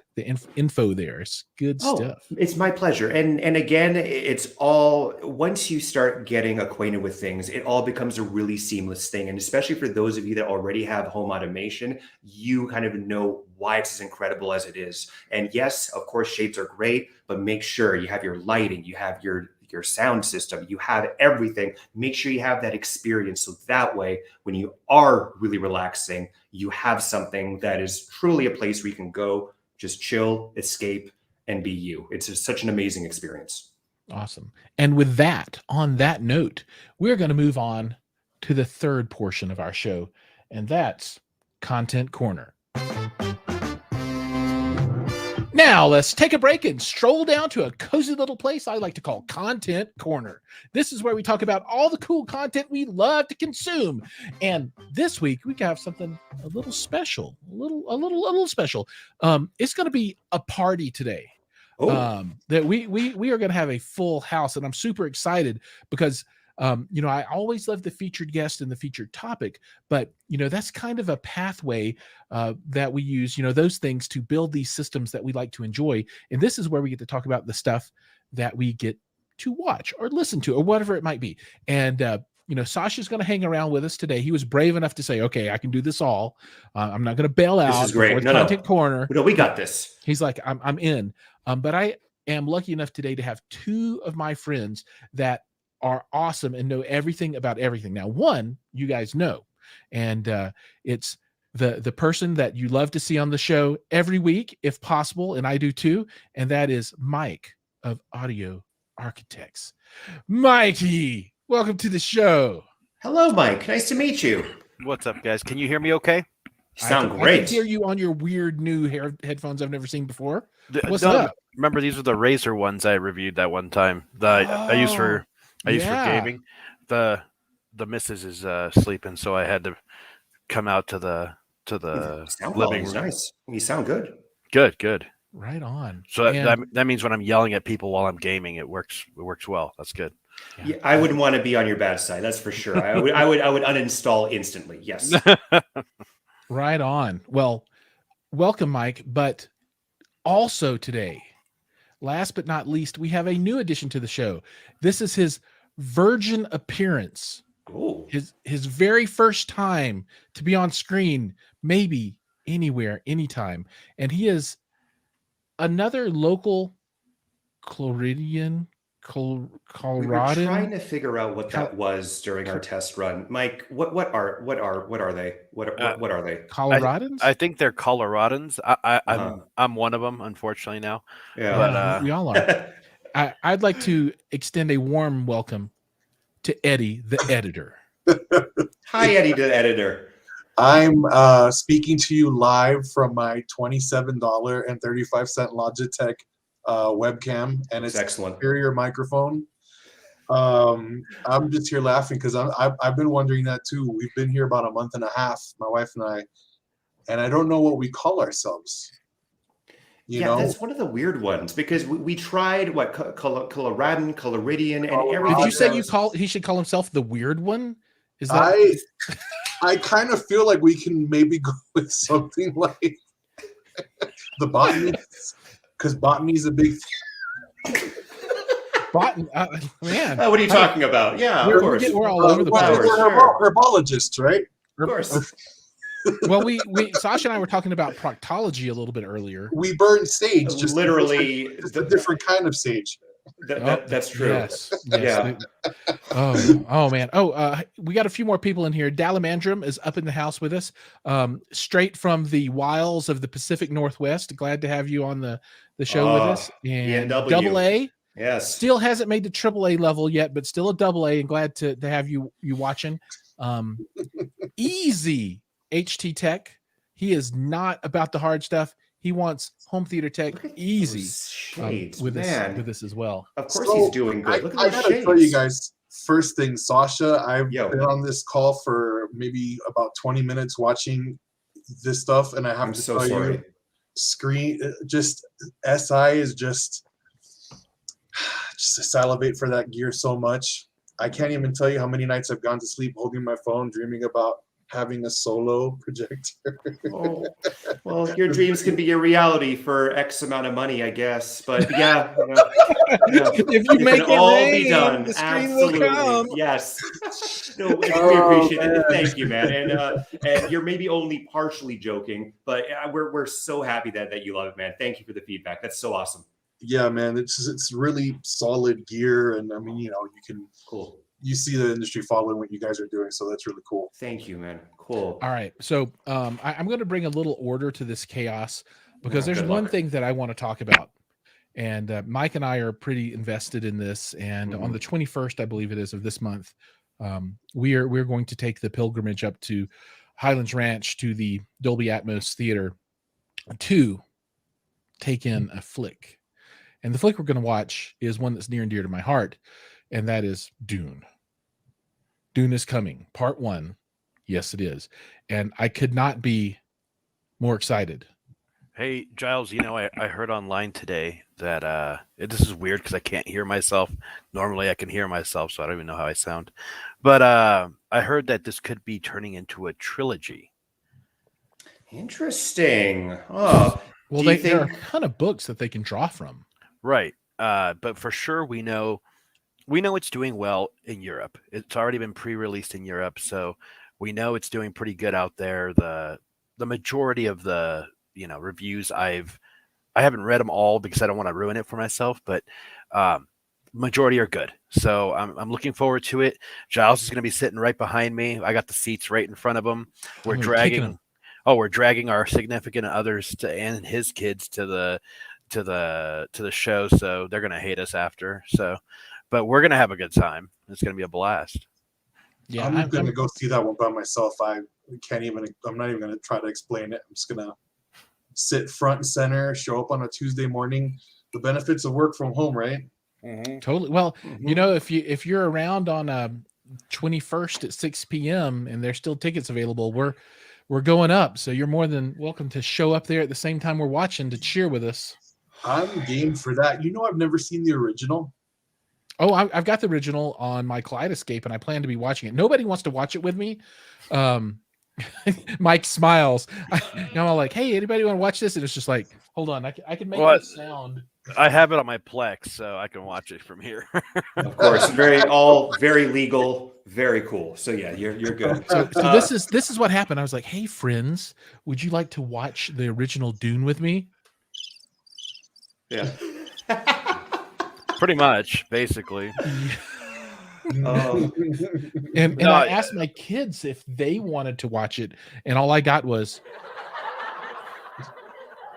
info there. It's good stuff. It's my pleasure. And again, it's all, once you start getting acquainted with things, it all becomes a really seamless thing. And especially for those of you that already have home automation, you kind of know why it's as incredible as it is. And yes, of course, shades are great, but make sure you have your lighting, you have your sound system, you have everything. Make sure you have that experience. So that way, when you are really relaxing, you have something that is truly a place where you can go, just chill, escape, and be you. It's just such an amazing experience. Awesome. And with that, on that note, we're going to move on to the third portion of our show, and that's Content Corner. Now, let's take a break and stroll down to a cozy little place I like to call Content Corner. This is where we talk about all the cool content we love to consume. And this week, we have something a little special, a little special. It's going to be a party today. That we are going to have a full house, and I'm super excited because I always love the featured guest and the featured topic, but that's kind of a pathway that we use, those things to build these systems that we like to enjoy. And this is where we get to talk about the stuff that we get to watch or listen to or whatever it might be. And Sasha's going to hang around with us today. He was brave enough to say, okay, I can do this all. I'm not going to bail out. This is great. Content Corner. No, we got this. He's like, I'm in. But I am lucky enough today to have two of my friends that are awesome and know everything about everything. Now, one, you guys know, and it's the person that you love to see on the show every week, if possible, and I do too, and that is Mike of Audio Architects. Mikey, welcome to the show. Hello, Mike. Nice to meet you. What's up, guys? Can you hear me okay? Sound great. I can hear you on your weird new headphones I've never seen before. What's up? Remember, these were the Razer ones I reviewed that one time. I used for gaming. The missus is sleeping, so I had to come out to the living room. Nice. You sound good. Good. Right on. So that means when I'm yelling at people while I'm gaming, it works well. That's good. Yeah, I wouldn't want to be on your bad side. That's for sure. I would uninstall instantly. Yes. Right on. Well, welcome, Mike. But also today, last but not least, we have a new addition to the show. This is his virgin appearance. Ooh. His very first time to be on screen, maybe anywhere, anytime. And he is another local Coloradan. We were trying to figure out what that was during our test run. Mike, what are they? What are they? Coloradans? I think they're Coloradans. I'm one of them, unfortunately now. Yeah, but we all are. I'd like to extend a warm welcome to Eddie, the editor. Hi, Eddie, the editor. I'm speaking to you live from my $27.35 Logitech webcam, and it's excellent. Superior microphone. I'm just here laughing because I've been wondering that too. We've been here about a month and a half, my wife and I don't know what we call ourselves. You know? That's one of the weird ones because we tried Coloradan, Coloridian, and everything. Did you say he should call himself the weird one? Is that I kind of feel like we can maybe go with something like the botany, because botany is a big thing. Botany, man. What are you talking about? Yeah, of course. We're all over the place. We're herbologists, right? Of course. Well, we Sasha and I were talking about proctology a little bit earlier. We burn sage, just literally a different kind of sage. That's true. Yes. Yeah. Oh man. We got a few more people in here. Dalamandrum is up in the house with us, straight from the wilds of the Pacific Northwest. Glad to have you on the show with us. And Double A. Yes. Still hasn't made the AAA level yet, but still a Double A, and glad to have you watching. Easy HT Tech. He is not about the hard stuff. He wants home theater tech easy with this as well. Of course, he's doing good. Look at I gotta tell you guys, first thing, Sasha, I've been on this call for maybe about 20 minutes watching this stuff, and I have to tell you, SI is just salivate for that gear so much. I can't even tell you how many nights I've gone to sleep holding my phone, dreaming about having a solo projector. Well, your dreams can be your reality for X amount of money, I guess. But yeah, if you make it all rain, be done. the screen Absolutely, will come. yes. No, we appreciate it. Thank you, man. And you're maybe only partially joking, but we're so happy that you love it, man. Thank you for the feedback. That's so awesome. Yeah, man, it's really solid gear, and I mean, you can you see the industry following what you guys are doing, so that's really cool. Thank you, man. Cool. All right, so I'm going to bring a little order to this chaos because there's one thing that I want to talk about, and Mike and I are pretty invested in this. And on the 21st, I believe it is, of this month, we're going to take the pilgrimage up to Highlands Ranch to the Dolby Atmos Theater to take in a flick. And the flick we're going to watch is one that's near and dear to my heart, and that is Dune. Dune is coming, part 1. Yes, it is. And I could not be more excited. Hey, Jiles, I heard online today that this is weird because I can't hear myself. Normally I can hear myself, so I don't even know how I sound. But I heard that this could be turning into a trilogy. Interesting. Oh, well, there are a ton of books that they can draw from. Right. But for sure, we know it's doing well in Europe. It's already been pre-released in Europe, so we know it's doing pretty good out there. The majority of the reviews I haven't read them all because I don't want to ruin it for myself, but majority are good. So I'm looking forward to it. Jiles is going to be sitting right behind me. I got the seats right in front of him. We're dragging our significant others and his kids to the show, so they're going to hate us after. So, but we're going to have a good time. It's going to be a blast. Yeah, I'm going to go see that one by myself. I'm not even going to try to explain it. I'm just going to sit front and center, show up on a Tuesday morning. The benefits of work from home, right? Mm-hmm. Totally. Well, if you're around on 21st at 6 p.m. and there's still tickets available, we're going up. So you're more than welcome to show up there at the same time we're watching to cheer with us. I'm game for that. I've never seen the original. Oh, I've got the original on my Kaleidoscape, and I plan to be watching it. Nobody wants to watch it with me. Mike smiles. I'm all like, "Hey, anybody want to watch this?" And it's just like, "Hold on, I can make this sound." I have it on my Plex, so I can watch it from here. Of course, very legal, very cool. So yeah, you're good. So this is what happened. I was like, "Hey, friends, would you like to watch the original Dune with me?" Yeah. Pretty much, basically. And I asked my kids if they wanted to watch it, and all I got was,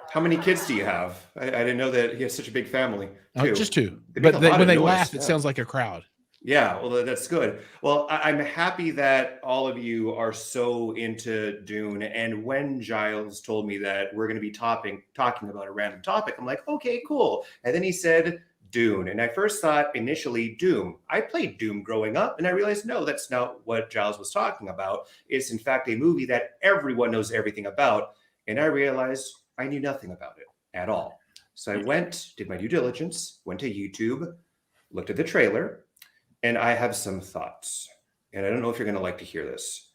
how many kids do you have? I didn't know that he has such a big family. Just two. They but when they noise. laugh, it sounds like a crowd. Yeah, well, that's good. Well, I'm happy that all of you are so into Dune. And when Jiles told me that we're going to be talking about a random topic, I'm like, okay, cool. And then he said Dune. And I first thought initially Doom. I played Doom growing up, and I realized, no, that's not what Jiles was talking about. It's in fact a movie that everyone knows everything about. And I realized I knew nothing about it at all. So I did my due diligence, went to YouTube, looked at the trailer, and I have some thoughts. And I don't know if you're going to like to hear this.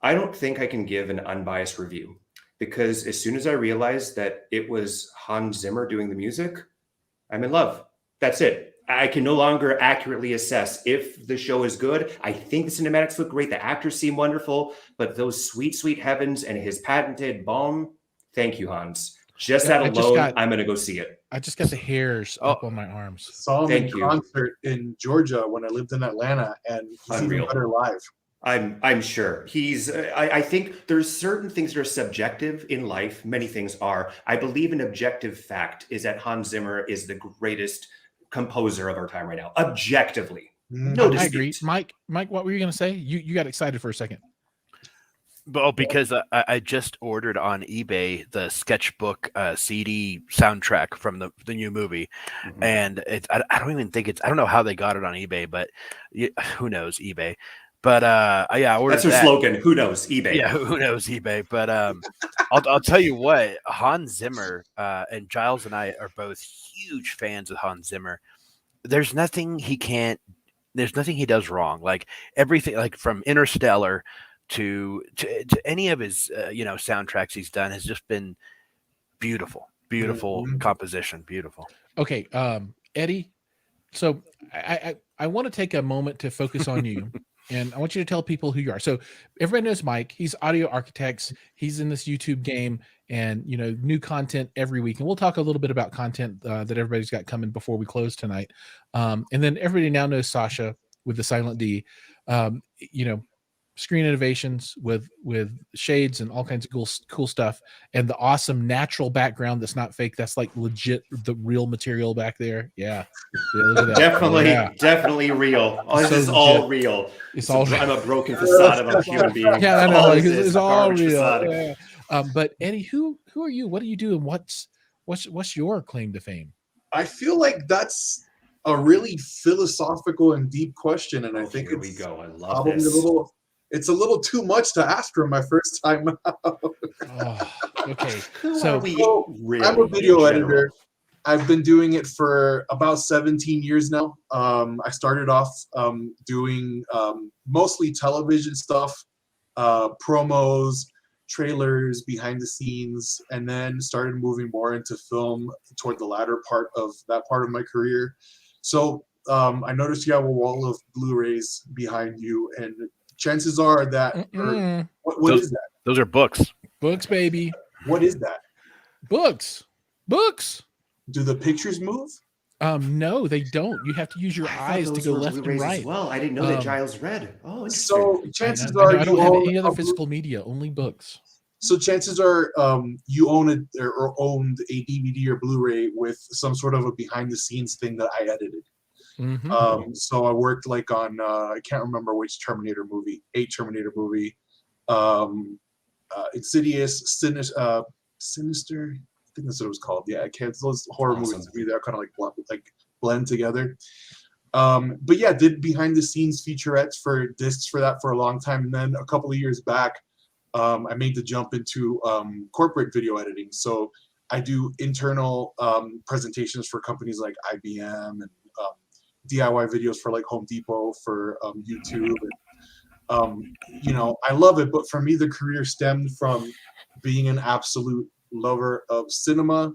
I don't think I can give an unbiased review because as soon as I realized that it was Hans Zimmer doing the music, I'm in love. That's it. I can no longer accurately assess if the show is good. I think the cinematics look great. The actors seem wonderful, but those sweet, sweet heavens and his patented balm. Thank you, Hans. Just that alone, I'm going to go see it. I just got the hairs up on my arms. Saw him in concert in Georgia when I lived in Atlanta, and he's even better live. I'm sure he's. I think there's certain things that are subjective in life. Many things are. I believe an objective fact is that Hans Zimmer is the greatest composer of our time right now. Objectively, no dispute. I agree. Mike, what were you going to say? You got excited for a second. Well, because I just ordered on eBay the sketchbook CD soundtrack from the new movie, and I don't even think I don't know how they got it on eBay, but who knows eBay. But I ordered that's their slogan. Who knows eBay? Yeah, who knows eBay? But I'll tell you what, Hans Zimmer and Jiles and I are both huge fans of Hans Zimmer. There's nothing he does wrong. Like everything, like from Interstellar to any of his soundtracks he's done has just been beautiful composition, beautiful. Okay, Eddie, so I want to take a moment to focus on you, and I want you to tell people who you are. So everybody knows Mike. He's Audio Architects. He's in this YouTube game, and new content every week, and we'll talk a little bit about content that everybody's got coming before we close tonight. And then everybody now knows Sasha with the Silent D. Screen innovations with shades and all kinds of cool stuff, and the awesome natural background that's not fake. That's like legit, the real material back there. Yeah, look at that. Definitely real. This is all real. It's all. I'm a broken facade of a human being. Yeah, I know. It's all real. Yeah. But Eddie, who are you? What do you do? And what's your claim to fame? I feel like that's a really philosophical and deep question, and I think here we go. I love this. It's a little too much to ask for my first time out. Okay. I'm a video editor. I've been doing it for about 17 years now. I started off doing mostly television stuff, promos, trailers, behind the scenes, and then started moving more into film toward the latter part of my career. So I noticed you have a wall of Blu-rays behind you, and chances are that what is that? Those are books. Books, baby. What is that? Books. Do the pictures move? No, they don't. You have to use your eyes to go left and right. Well, I didn't know that Jiles read. Oh, so chances are I don't have any other physical media, only books. So chances are you owned a DVD or Blu-ray with some sort of a behind-the-scenes thing that I edited. So I worked like on I can't remember which Terminator movie, Insidious, Sinister. I think that's what it was called. Yeah, I can't. Those horror movies to me, they're kind of like blend together. But yeah, did behind the scenes featurettes for discs for that for a long time, and then a couple of years back, I made the jump into corporate video editing. So I do internal presentations for companies like IBM and DIY videos for like Home Depot, for YouTube. And, I love it. But for me, the career stemmed from being an absolute lover of cinema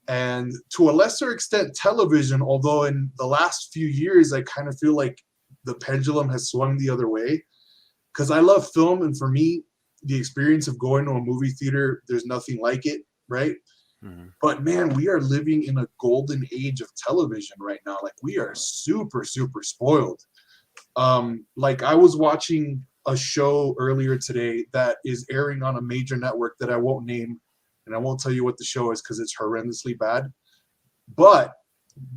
and to a lesser extent television, although in the last few years, I kind of feel like the pendulum has swung the other way because I love film. And for me, the experience of going to a movie theater, there's nothing like it, right? Mm-hmm. But man, we are living in a golden age of television right now. Like we are super, super spoiled. Like I was watching a show earlier today that is airing on a major network that I won't name, and I won't tell you what the show is because it's horrendously bad. But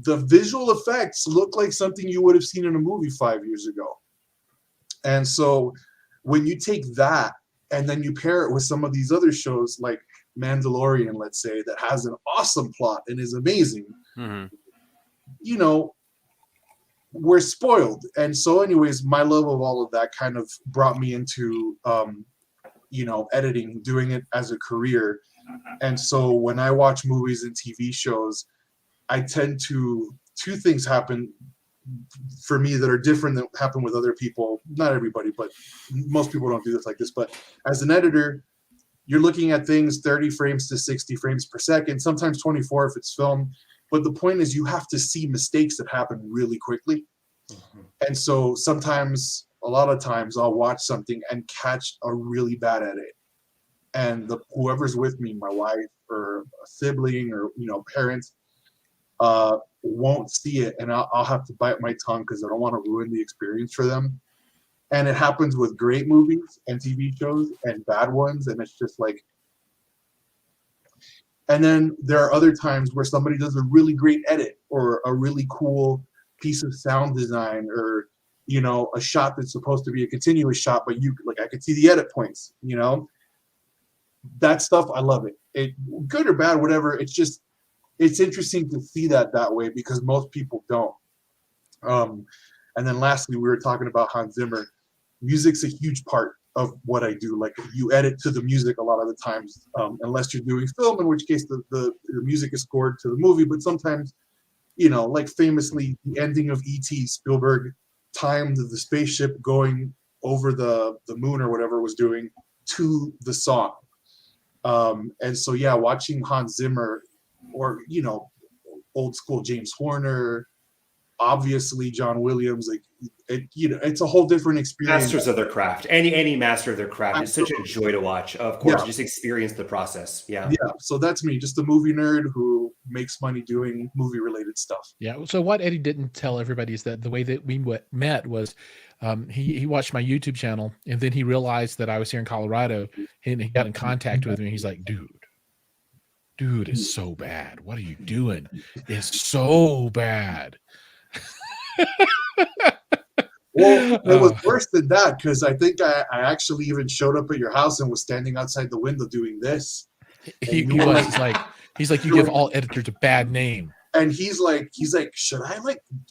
the visual effects look like something you would have seen in a movie 5 years ago. And so when you take that and then you pair it with some of these other shows like Mandalorian, let's say, that has an awesome plot and is amazing, we're spoiled. And so anyways, my love of all of that kind of brought me into, editing, doing it as a career. And so when I watch movies and TV shows, I tend to, two things happen for me that are different than happen with other people. Not everybody, but most people don't do this like this. But as an editor, you're looking at things 30 frames to 60 frames per second, sometimes 24 if it's film. But the point is you have to see mistakes that happen really quickly. Mm-hmm. And so sometimes, a lot of times, I'll watch something and catch a really bad edit. And whoever's with me, my wife or a sibling or, parents, won't see it. And I'll have to bite my tongue because I don't want to ruin the experience for them. And it happens with great movies and TV shows and bad ones. And it's just like, and then there are other times where somebody does a really great edit or a really cool piece of sound design or, a shot that's supposed to be a continuous shot, but I could see the edit points, that stuff. I love it. Good or bad, whatever. It's just, it's interesting to see that way because most people don't. And then lastly, we were talking about Hans Zimmer. Music's a huge part of what I do. Like you edit to the music a lot of the times, unless you're doing film, in which case the music is scored to the movie. But sometimes, like famously the ending of E.T., Spielberg timed the spaceship going over the moon or whatever it was doing to the song. And so, yeah, watching Hans Zimmer or, old school James Horner, obviously John Williams, it's a whole different experience. Masters of their craft. Any master of their craft. Absolutely. It's such a joy to watch. Of course, just experience the process. Yeah. So that's me, just a movie nerd who makes money doing movie-related stuff. Yeah. So what Eddie didn't tell everybody is that the way that we met was he watched my YouTube channel, and then he realized that I was here in Colorado, and he got in contact with me. He's like, dude, it's so bad. What are you doing? It's so bad. Well, it was worse than that because I think I actually even showed up at your house and was standing outside the window doing this. He's like, you give all editors a bad name. And he's like, should I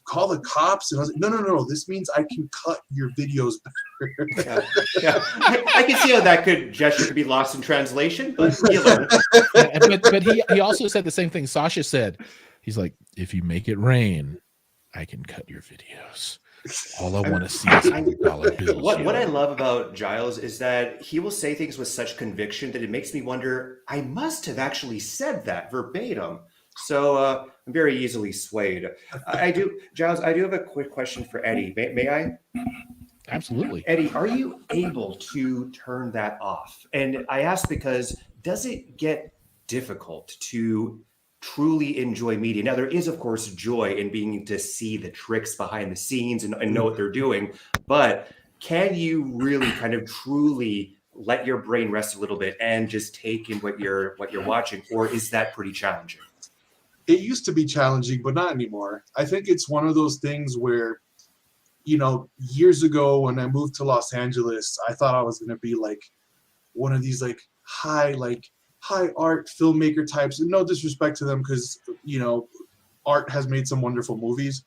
call the cops? And I was like, no. This means I can cut your videos better. Yeah. I can see how that gesture could be lost in translation, but you learn. But he also said the same thing Sasha said. He's like, if you make it rain, I can cut your videos. All I want to see is $100 bills. What I love about Jiles is that he will say things with such conviction that it makes me wonder, I must have actually said that verbatim. So I'm very easily swayed. Jiles, I do have a quick question for Eddie. May I? Absolutely. Eddie, are you able to turn that off? And I ask because does it get difficult to truly enjoy media? Now, there is, of course, joy in being to see the tricks behind the scenes and know what they're doing. But can you really kind of truly let your brain rest a little bit and just take in what you're watching? Or is that pretty challenging? It used to be challenging, but not anymore. I think it's one of those things where, years ago when I moved to Los Angeles, I thought I was going to be like one of these high art filmmaker types. And no disrespect to them because, art has made some wonderful movies.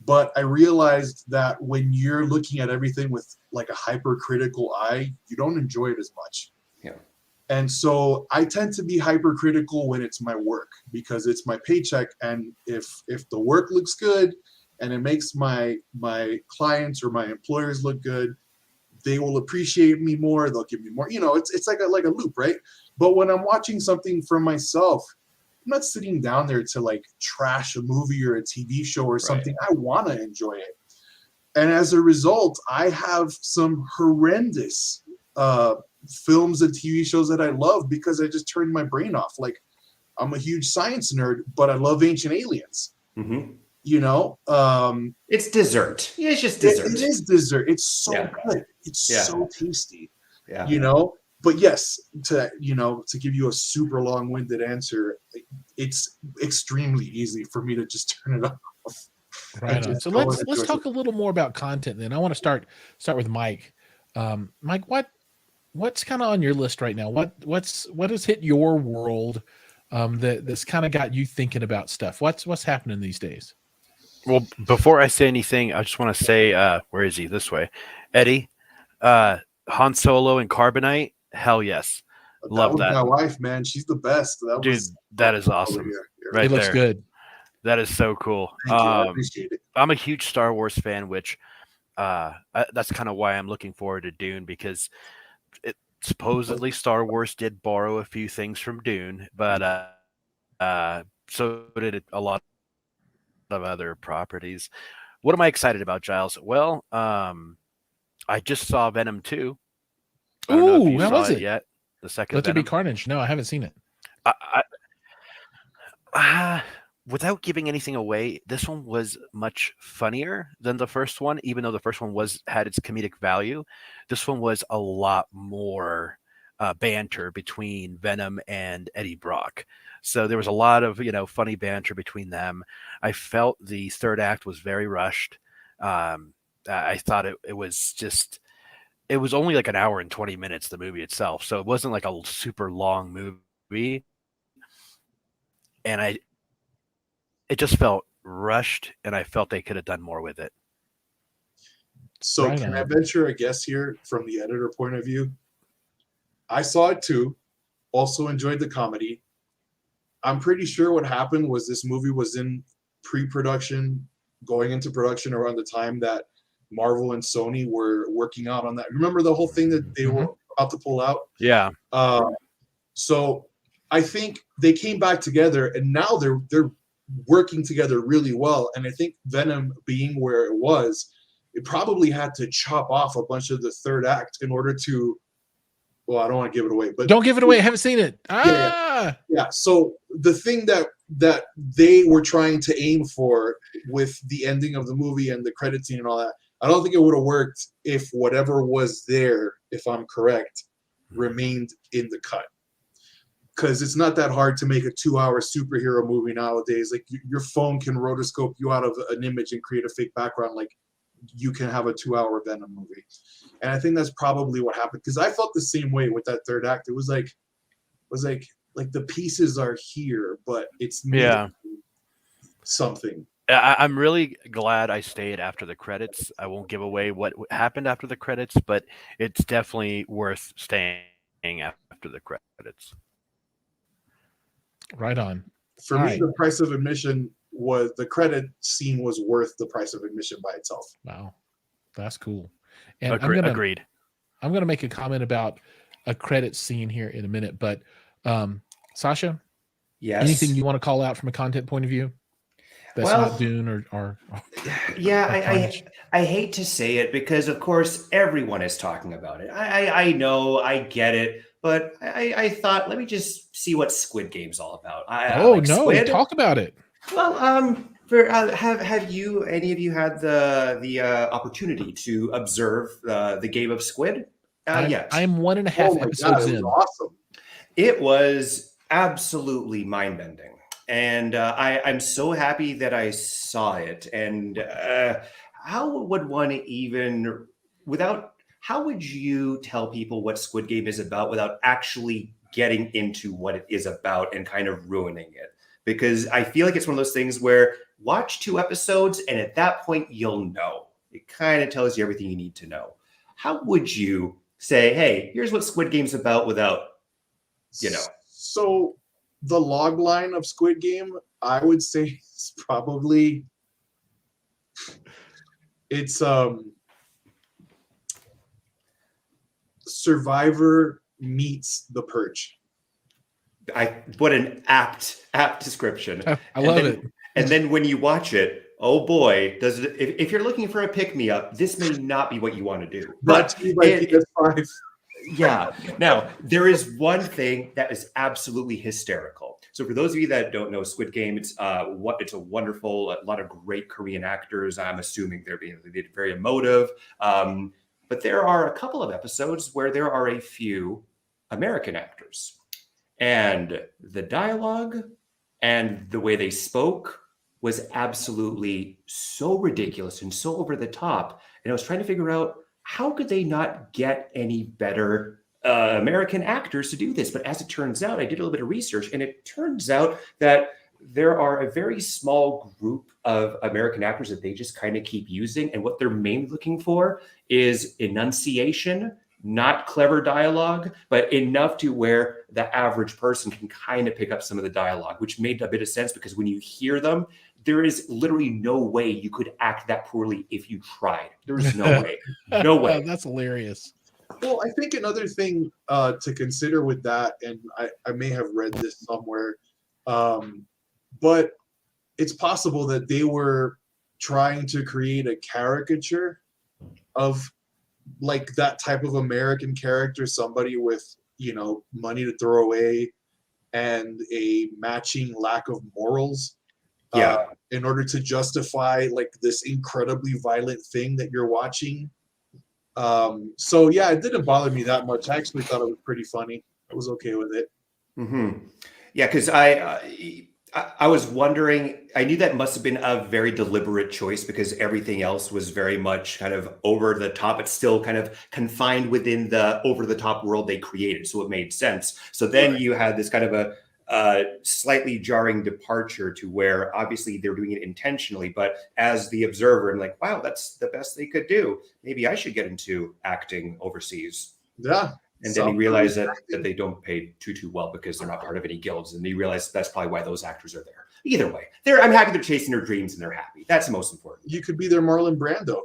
But I realized that when you're looking at everything with a hypercritical eye, you don't enjoy it as much. Yeah. And so I tend to be hypercritical when it's my work because it's my paycheck. And if the work looks good and it makes my clients or my employers look good, they will appreciate me more. They'll give me more. It's like a loop, right? But when I'm watching something for myself, I'm not sitting down there to like trash a movie or a TV show or something. I want to enjoy it. And as a result, I have some horrendous films and TV shows that I love because I just turned my brain off. Like, I'm a huge science nerd, but I love Ancient Aliens. Mm-hmm. It's dessert. Yeah, it's just dessert. It is dessert. It's so good. It's so tasty. Yeah. But yes, to give you a super long-winded answer, it's extremely easy for me to just turn it off. Right on. So let's talk a little more about content then. I want to start with Mike. Mike, what's kind of on your list right now? What has hit your world that's kind of got you thinking about stuff? What's happening these days? Well, before I say anything, I just want to say, where is he? This way. Eddie, Han Solo and Carbonite. Hell yes. Love that. My wife, man. She's the best. That is awesome. Right, it looks there. Good. That is so cool. Thank you. I appreciate it. I'm a huge Star Wars fan, which that's kind of why I'm looking forward to Dune, because supposedly Star Wars did borrow a few things from Dune, but so did a lot of other properties. What am I excited about, Jiles? Well, I just saw Venom 2. I don't know if you saw it yet. The second Let There Be Venom. Carnage. No, I haven't seen it. Without giving anything away, this one was much funnier than the first one, even though the first one had its comedic value. This one was a lot more banter between Venom and Eddie Brock. So there was a lot of funny banter between them. I felt the third act was very rushed. I thought it was only like an hour and 20 minutes, the movie itself. So it wasn't like a super long movie. And it just felt rushed, and I felt they could have done more with it. So can I venture a guess here from the editor point of view? I saw it too, also enjoyed the comedy. I'm pretty sure what happened was this movie was in pre-production, going into production around the time that Marvel and Sony were working out on that. Remember the whole thing that they were about to pull out? Yeah. So I think they came back together, and now they're working together really well. And I think Venom being where it was, it probably had to chop off a bunch of the third act in order to. Well, I don't want to give it away, but don't give it away. I haven't seen it. Yeah. So the thing that they were trying to aim for with the ending of the movie and the credit scene and all that, I don't think it would have worked if whatever was there, if I'm correct, remained in the cut. Because it's not that hard to make a 2-hour superhero movie nowadays. Like your phone can rotoscope you out of an image and create a fake background. Like you can have a 2-hour Venom movie. And I think that's probably what happened. Because I felt the same way with that third act. It was like the pieces are here, but it's something. I'm really glad I stayed after the credits. I won't give away what happened after the credits, but it's definitely worth staying after the credits. Right on. For me, the price of admission was the credit scene was worth the price of admission by itself. Wow, that's cool. And agreed. I'm gonna make a comment about a credit scene here in a minute, but Sasha, yes, anything you want to call out from a content point of view? That's not Dune or yeah, I hate to say it because of course everyone is talking about it. I know, I get it. But I thought, let me just see what Squid Game's all about. Talk about it. Well, have any of you had the opportunity to observe the game of Squid? Yet I'm 1.5 episodes in. Awesome. It was absolutely mind-bending. And I'm so happy that I saw it. And how would one even, how would you tell people what Squid Game is about without actually getting into what it is about and kind of ruining it? Because I feel like it's one of those things where watch 2 episodes and at that point you'll know. It kind of tells you everything you need to know. How would you say, hey, here's what Squid Game's about without, So the log line of Squid Game, I would say is probably It's Survivor meets The Purge. What an apt description. I love it. And then when you watch it, oh boy, does it! If you're looking for a pick me up, this may not be what you want to do. But PS5. Yeah. Now, there is one thing that is absolutely hysterical. So for those of you that don't know Squid Game, it's a wonderful, a lot of great Korean actors. I'm assuming they're very emotive. But there are a couple of episodes where there are a few American actors. And the dialogue and the way they spoke was absolutely so ridiculous and so over the top. And I was trying to figure out, how could they not get any better American actors to do this? But as it turns out, I did a little bit of research, and it turns out that there are a very small group of American actors that they just kind of keep using. And what they're mainly looking for is enunciation, not clever dialogue, but enough to where the average person can kind of pick up some of the dialogue, which made a bit of sense because when you hear them, there is literally no way you could act that poorly if you tried. There's no way. No way. That's hilarious. Well, I think another thing to consider with that, and I may have read this somewhere, but it's possible that they were trying to create a caricature of like that type of American character, somebody with, money to throw away and a matching lack of morals. Yeah. In order to justify like this incredibly violent thing that you're watching. So yeah, it didn't bother me that much. I actually thought it was pretty funny. I was okay with it. Mm-hmm. Yeah, because I was wondering, I knew that must have been a very deliberate choice because everything else was very much kind of over the top. It's still kind of confined within the over the top world they created. So it made sense. So then you had this kind of a slightly jarring departure to where obviously they're doing it intentionally, but as the observer, I'm like, wow, that's the best they could do. Maybe I should get into acting overseas. Yeah. And then you realize that they don't pay too well because they're not part of any guilds. And you realize that's probably why those actors are there. Either way, I'm happy they're chasing their dreams and they're happy. That's the most important. You could be their Marlon Brando.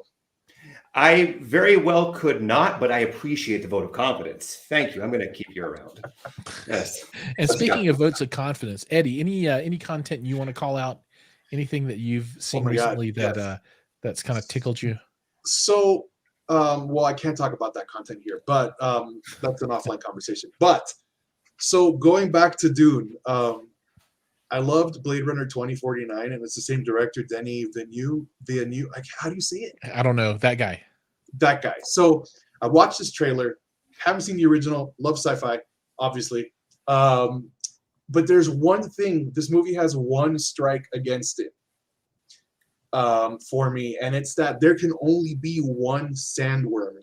I very well could not, but I appreciate the vote of confidence. Thank you. I'm going to keep you around. Yes. And speaking of votes of confidence, Eddie, any content you want to call out? Anything that you've seen recently that's kind of tickled you? So, well, I can't talk about that content here, but that's an offline conversation. But so going back to Dune, I loved Blade Runner 2049, and it's the same director, Denis Villeneuve. How do you say it? I don't know. That guy. So I watched this trailer. Haven't seen the original. Love sci-fi, obviously. But there's one thing. This movie has one strike against it for me, and it's that there can only be one sandworm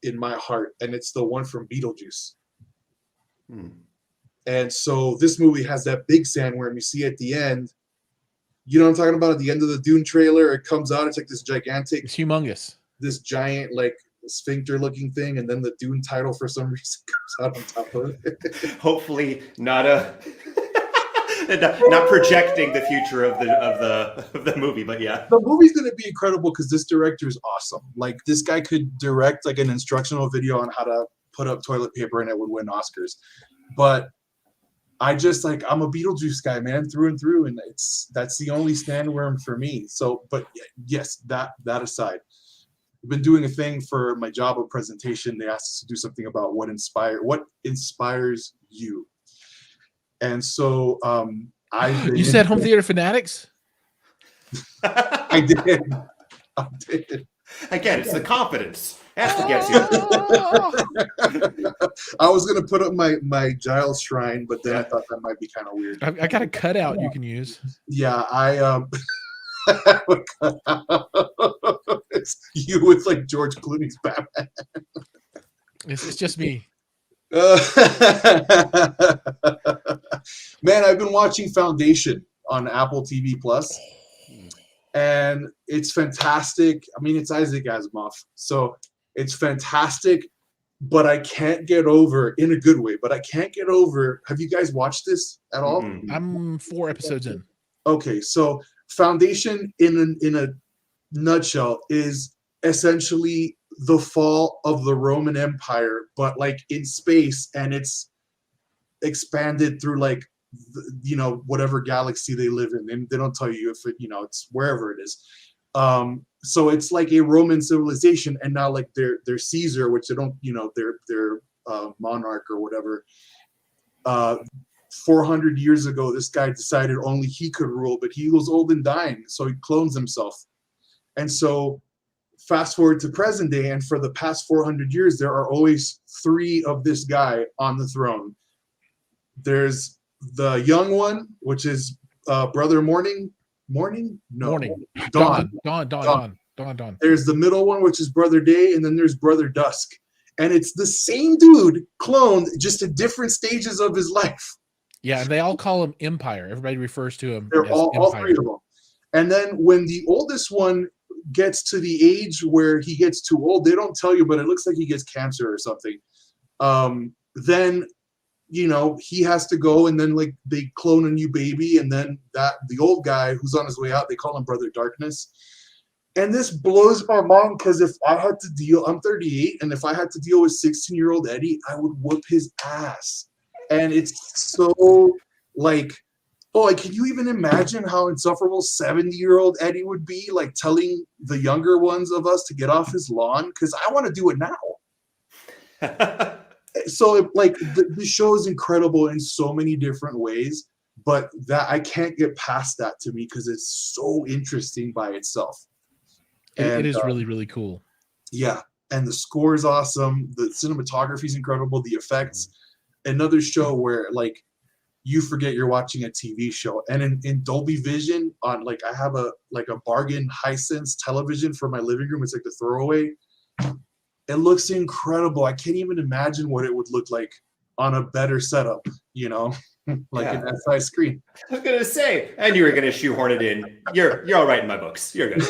in my heart, and it's the one from Beetlejuice. And so this movie has that big sandworm you see at the end. You know what I'm talking about? At the end of the Dune trailer, it comes out. It's like this gigantic. It's humongous. This giant, like, sphincter-looking thing, and then the Dune title for some reason comes out on top of it. Hopefully, not projecting the future of the movie, but yeah. The movie's going to be incredible because this director is awesome. Like, this guy could direct like an instructional video on how to put up toilet paper, and it would win Oscars. But I'm a Beetlejuice guy, man, through and through, and that's the only sandworm for me. So, but yes, that aside, I've been doing a thing for my job of presentation. They asked us to do something about what inspires you, and so You said home theater fanatics? I did. Again, it's the confidence. Has to get you. I was gonna put up my Jiles shrine, but then I thought that might be kind of weird. I got a cutout you can use. Yeah, it's you with like George Clooney's Batman. It's just me. Man, I've been watching Foundation on Apple TV Plus, and it's fantastic. I mean, it's Isaac Asimov, so it's fantastic. But I can't get over, in a good way. But I can't get over. Have you guys watched this at all? I'm 4 episodes in. Okay, so Foundation in a nutshell is essentially the fall of the Roman Empire, but like in space, and it's expanded through like whatever galaxy they live in, and they don't tell you if it it's wherever it is. So it's like a Roman civilization, and now like their Caesar, which they don't their monarch or whatever. 400 years ago, this guy decided only he could rule, but he was old and dying, so he clones himself. And so fast forward to present day, and for the past 400 years, there are always 3 of this guy on the throne. There's the young one, which is Brother Dawn. There's the middle one, which is Brother Day, and then there's Brother Dusk. And it's the same dude cloned, just at different stages of his life. Yeah, and they all call him Empire. Everybody refers to him. They're as all 3 of them. And then when the oldest one gets to the age where he gets too old, they don't tell you, but it looks like he gets cancer or something. Then he has to go, and then like they clone a new baby, and then the old guy who's on his way out, they call him Brother Darkness. And this blows my mind, because if I had to deal, I'm 38, and if I had to deal with 16-year-old Eddie, I would whoop his ass. And it's so like, can you even imagine how insufferable 70-year-old Eddie would be, like telling the younger ones of us to get off his lawn? Because I want to do it now. So the show is incredible in so many different ways, but that I can't get past that to me, because it's so interesting by itself. And it is really, really cool. Yeah. And the score is awesome. The cinematography is incredible. The effects. Another show where like you forget you're watching a TV show. And in Dolby Vision, on like I have a bargain Hisense television for my living room. It's like the throwaway. It looks incredible. I can't even imagine what it would look like on a better setup, like an SI screen. I was gonna say, and you were gonna shoehorn it in. You're all right in my books. You're good.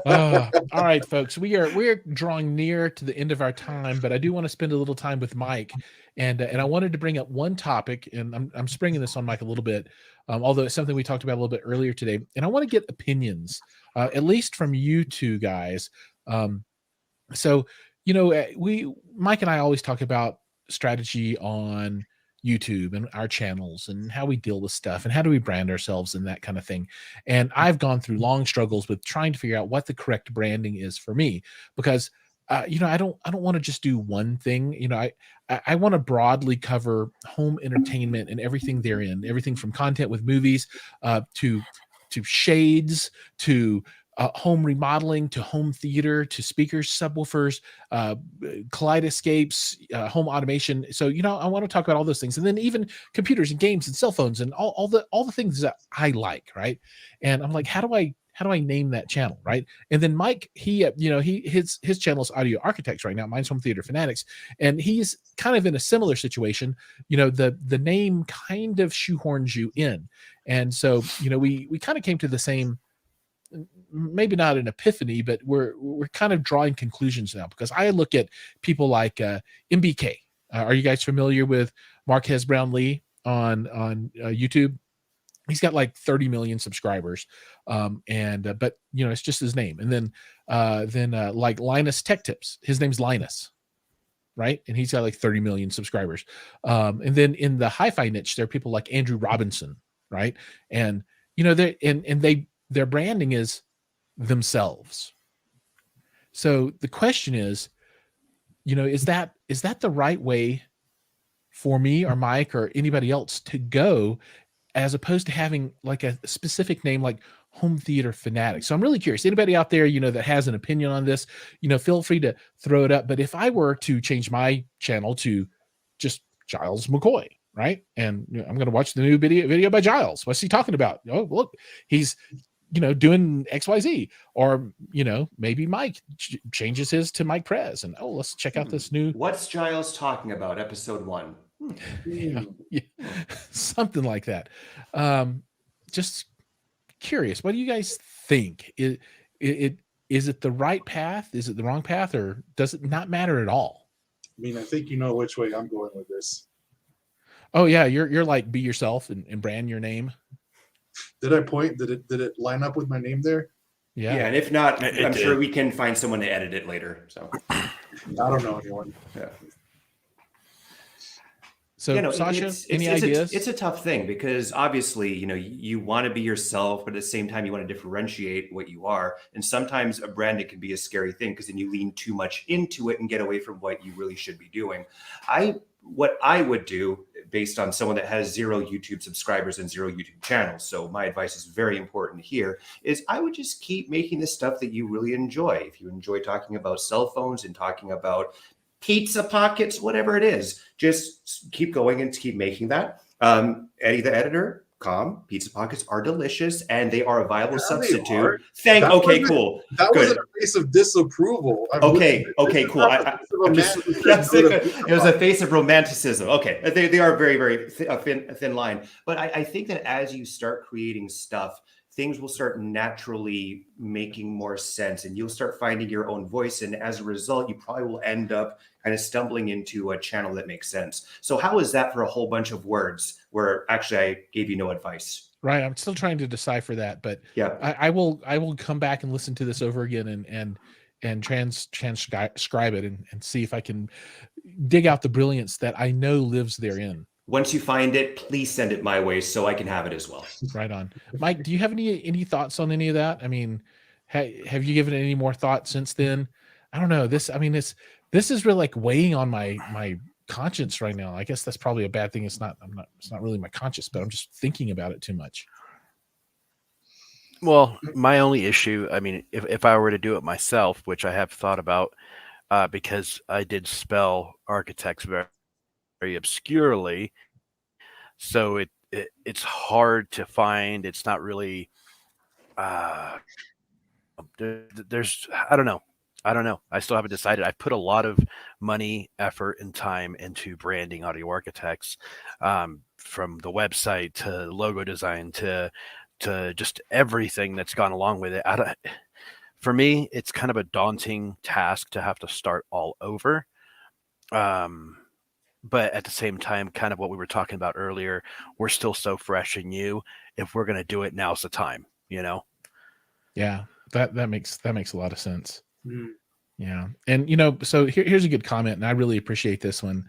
All right, folks. We're drawing near to the end of our time, but I do want to spend a little time with Mike, and I wanted to bring up one topic, and I'm springing this on Mike a little bit, although it's something we talked about a little bit earlier today, and I want to get opinions, at least from you two guys. So Mike and I always talk about strategy on YouTube and our channels and how we deal with stuff and how do we brand ourselves and that kind of thing. And I've gone through long struggles with trying to figure out what the correct branding is for me, because I don't want to just do one thing. I want to broadly cover home entertainment and everything therein, everything from content with movies to shades, to home remodeling, to home theater, to speakers, subwoofers, kaleidoscapes, home automation. So, I want to talk about all those things, and then even computers and games and cell phones and all the things that I like, right? And I'm like, how do I name that channel, right? And then Mike, his channel is Audio Architects right now. Mine's Home Theater Fanatics, and he's kind of in a similar situation. The name kind of shoehorns you in, and so we kind of came to the same, maybe not an epiphany, but we're kind of drawing conclusions now, because I look at people like MBK. Are you guys familiar with Marquez Brownlee on YouTube? He's got like 30 million subscribers, but it's just his name. And then like Linus Tech Tips, his name's Linus, right? And he's got like 30 million subscribers. And then in the hi-fi niche, there are people like Andrew Robinson, right? And their branding is themselves. So the question is, is that the right way for me or Mike or anybody else to go, as opposed to having like a specific name like Home Theater Fanatics? So I'm really curious. Anybody out there, that has an opinion on this, feel free to throw it up. But if I were to change my channel to just Jiles McCoy, right? And I'm going to watch the new video by Jiles. What's he talking about? Oh, look, he's doing XYZ. Or maybe Mike changes his to Mike Prez, and let's check out this new. What's Jiles talking about? Episode 1. Yeah, something like that. Just curious, what do you guys think? Is it the right path? Is it the wrong path, or does it not matter at all? I mean, I think you know which way I'm going with this. Oh yeah, you're like, be yourself and brand your name. Did I point? Did it line up with my name there? Yeah, and if not, I'm sure we can find someone to edit it later. So I don't know anyone. Yeah. So, Sasha, any ideas? It's a tough thing because obviously, you want to be yourself, but at the same time, you want to differentiate what you are. And sometimes a brand, can be a scary thing because then you lean too much into it and get away from what you really should be doing. What I would do, based on someone that has 0 YouTube subscribers and 0 YouTube channels, so my advice is very important here, is I would just keep making the stuff that you really enjoy. If you enjoy talking about cell phones and talking about pizza pockets, whatever it is, just keep going and keep making that. Eddie the editor, pizza pockets are delicious and they are a viable substitute. Cool. That wasn't a face of disapproval. Cool. It was a face of romanticism. Okay, they are very, very thin line. But I think that as you start creating stuff, things will start naturally making more sense and you'll start finding your own voice. And as a result, you probably will end up kind of stumbling into a channel that makes sense. So how is that for a whole bunch of words where actually I gave you no advice? Right. I'm still trying to decipher that, but yeah, I will come back and listen to this over again and transcribe it and see if I can dig out the brilliance that I know lives therein. Once you find it, please send it my way so I can have it as well. Right on. Mike, do you have any thoughts on any of that? I mean, have you given it any more thought since then? I don't know. This is really like weighing on my conscience right now. I guess that's probably a bad thing. It's not really my conscience, but I'm just thinking about it too much. Well, my only issue, I mean, if I were to do it myself, which I have thought about, because I did spell architects very obscurely, so it's hard to find. It's not really there's I don't know. I still haven't decided. I've put a lot of money, effort, and time into branding Audio Architects, from the website to logo design to just everything that's gone along with it. For me, it's kind of a daunting task to have to start all over. But at the same time, kind of what we were talking about earlier, we're still so fresh and new. If we're going to do it, now's the time, Yeah, that makes a lot of sense. Yeah. And, so here's a good comment, and I really appreciate this one.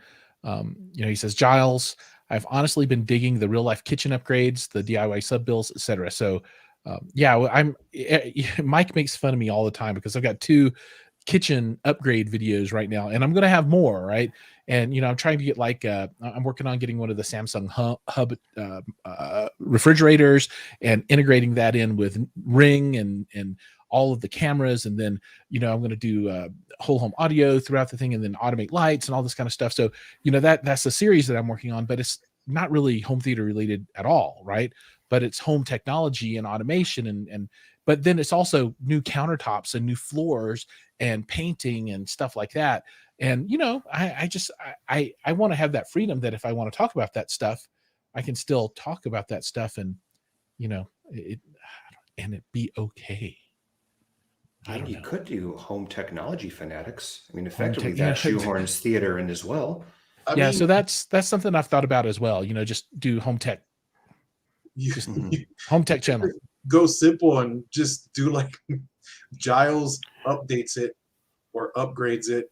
He says, Jiles, I've honestly been digging the real life kitchen upgrades, the DIY sub bills, etc. So, Mike makes fun of me all the time because I've got 2 kitchen upgrade videos right now, and I'm going to have more, right? And I'm trying to get I'm working on getting one of the Samsung hub refrigerators and integrating that in with Ring and all of the cameras, and then I'm going to do whole home audio throughout the thing, and then automate lights and all this kind of stuff. So that's a series that I'm working on, but it's not really home theater related at all, right? But it's home technology and automation, and but then it's also new countertops and new floors and painting and stuff like that. And I want to have that freedom that if I want to talk about that stuff, I can still talk about that stuff, and it be okay. You could do home technology fanatics. I mean, effectively that shoehorns theater in as well. I mean, so that's something I've thought about as well. Just do home tech. Home tech channel. Go simple and just do like Jiles updates it or upgrades it.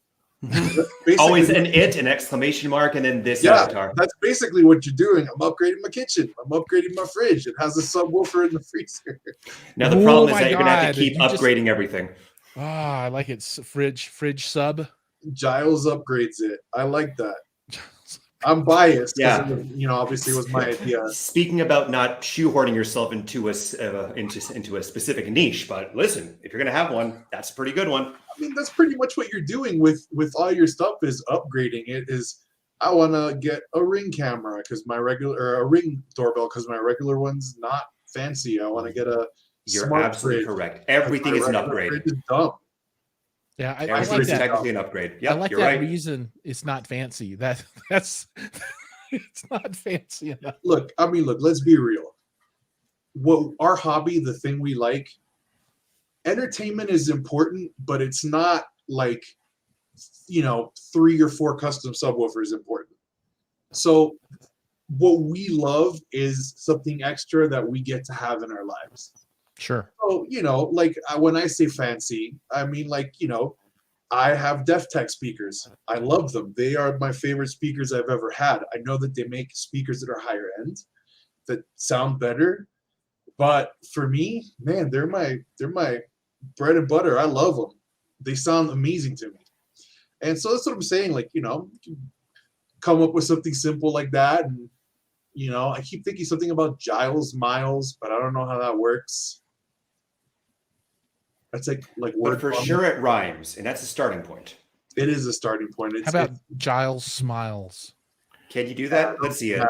Always an exclamation mark, and then this avatar. That's basically what you're doing. I'm upgrading my kitchen. I'm upgrading my fridge. It has a subwoofer in the freezer. Now the problem is that you're gonna have to keep upgrading everything. I like it. Fridge sub. Giles upgrades it. I like that. I'm biased. Yeah, obviously it was my idea. Speaking about not shoehorning yourself into a specific niche, but listen, if you're gonna have one, that's a pretty good one. I mean, that's pretty much what you're doing with all your stuff is upgrading it. Is I want to get a Ring camera because a Ring doorbell because my regular one's not fancy. I want to get a. You're absolutely correct. Everything is an upgrade. Is dumb. Yeah, I like that. Technically an upgrade. Yeah, I like that right. Reason it's not fancy. That's it's not fancy enough. Look, let's be real. What our hobby, the thing we like, entertainment is important, but it's not like 3 or 4 custom subwoofers important. So what we love is something extra that we get to have in our lives. Sure. So, like when I say fancy, I mean like, I have DefTech speakers. I love them. They are my favorite speakers I've ever had. I know that they make speakers that are higher end, that sound better. But for me, man, they're my bread and butter. I love them. They sound amazing to me. And so that's what I'm saying. Like, come up with something simple like that. And, I keep thinking something about Jiles Miles, but I don't know how that works. That's like word. But for sure it rhymes, and that's a starting point. It is a starting point. How about Jiles Smiles? Can you do that? Let's see it.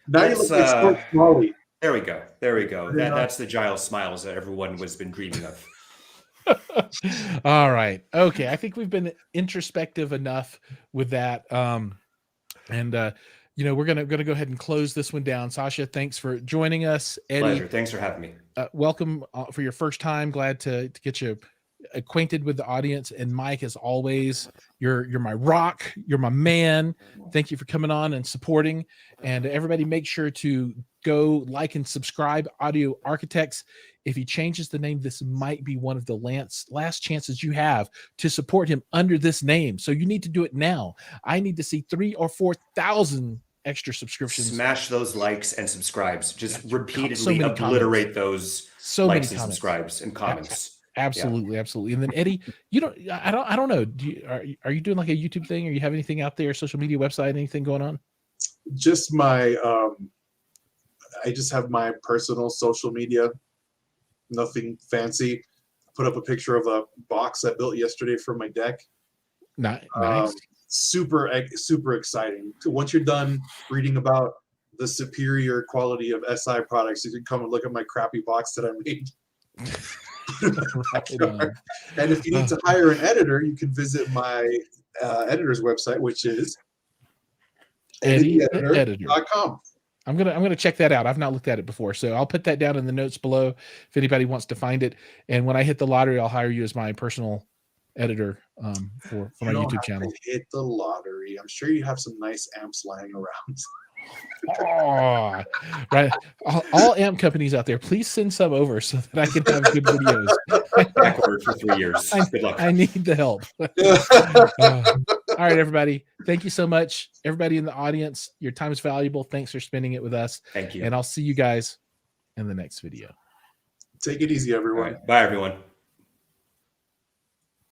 Now you look like Stuart Smalley. There we go. That's the Jiles Smiles that everyone has been dreaming of. All right. Okay. I think we've been introspective enough with that. We're gonna go ahead and close this one down. Sasha, thanks for joining us. Eddie, pleasure. Thanks for having me. Welcome for your first time. Glad to get you acquainted with the audience. And Mike, as always, you're my rock. You're my man. Thank you for coming on and supporting. And everybody, make sure to go like and subscribe. Audio Architects. If he changes the name, this might be one of the last chances you have to support him under this name. So you need to do it now. I need to see 3,000 or 4,000 extra subscriptions. Smash those likes and subscribes. Just repeatedly obliterate those likes and subscribes and comments. Absolutely. And then Eddie, I don't know. Are you doing like a YouTube thing? Or you have anything out there, social media website, anything going on? Just my I just have my personal social media. Nothing fancy. Put up a picture of a box I built yesterday for my deck. Nice. Super exciting. Once you're done reading about the superior quality of SI products, you can come and look at my crappy box that I made. And if you need to hire an editor, you can visit my editor's website, which is eddieeditor.com. I'm gonna check that out. I've not looked at it before, so I'll put that down in the notes below if anybody wants to find it. And when I hit the lottery, I'll hire you as my personal editor for my YouTube channel. Hit the lottery. I'm sure you have some nice amps lying around. Oh, right. All amp companies out there, please send some over so that I can have good videos. Backward for 3 years. Good luck. I need the help. All right, everybody. Thank you so much. Everybody in the audience, your time is valuable. Thanks for spending it with us. Thank you. And I'll see you guys in the next video. Take it easy, everyone. All right. Bye, everyone.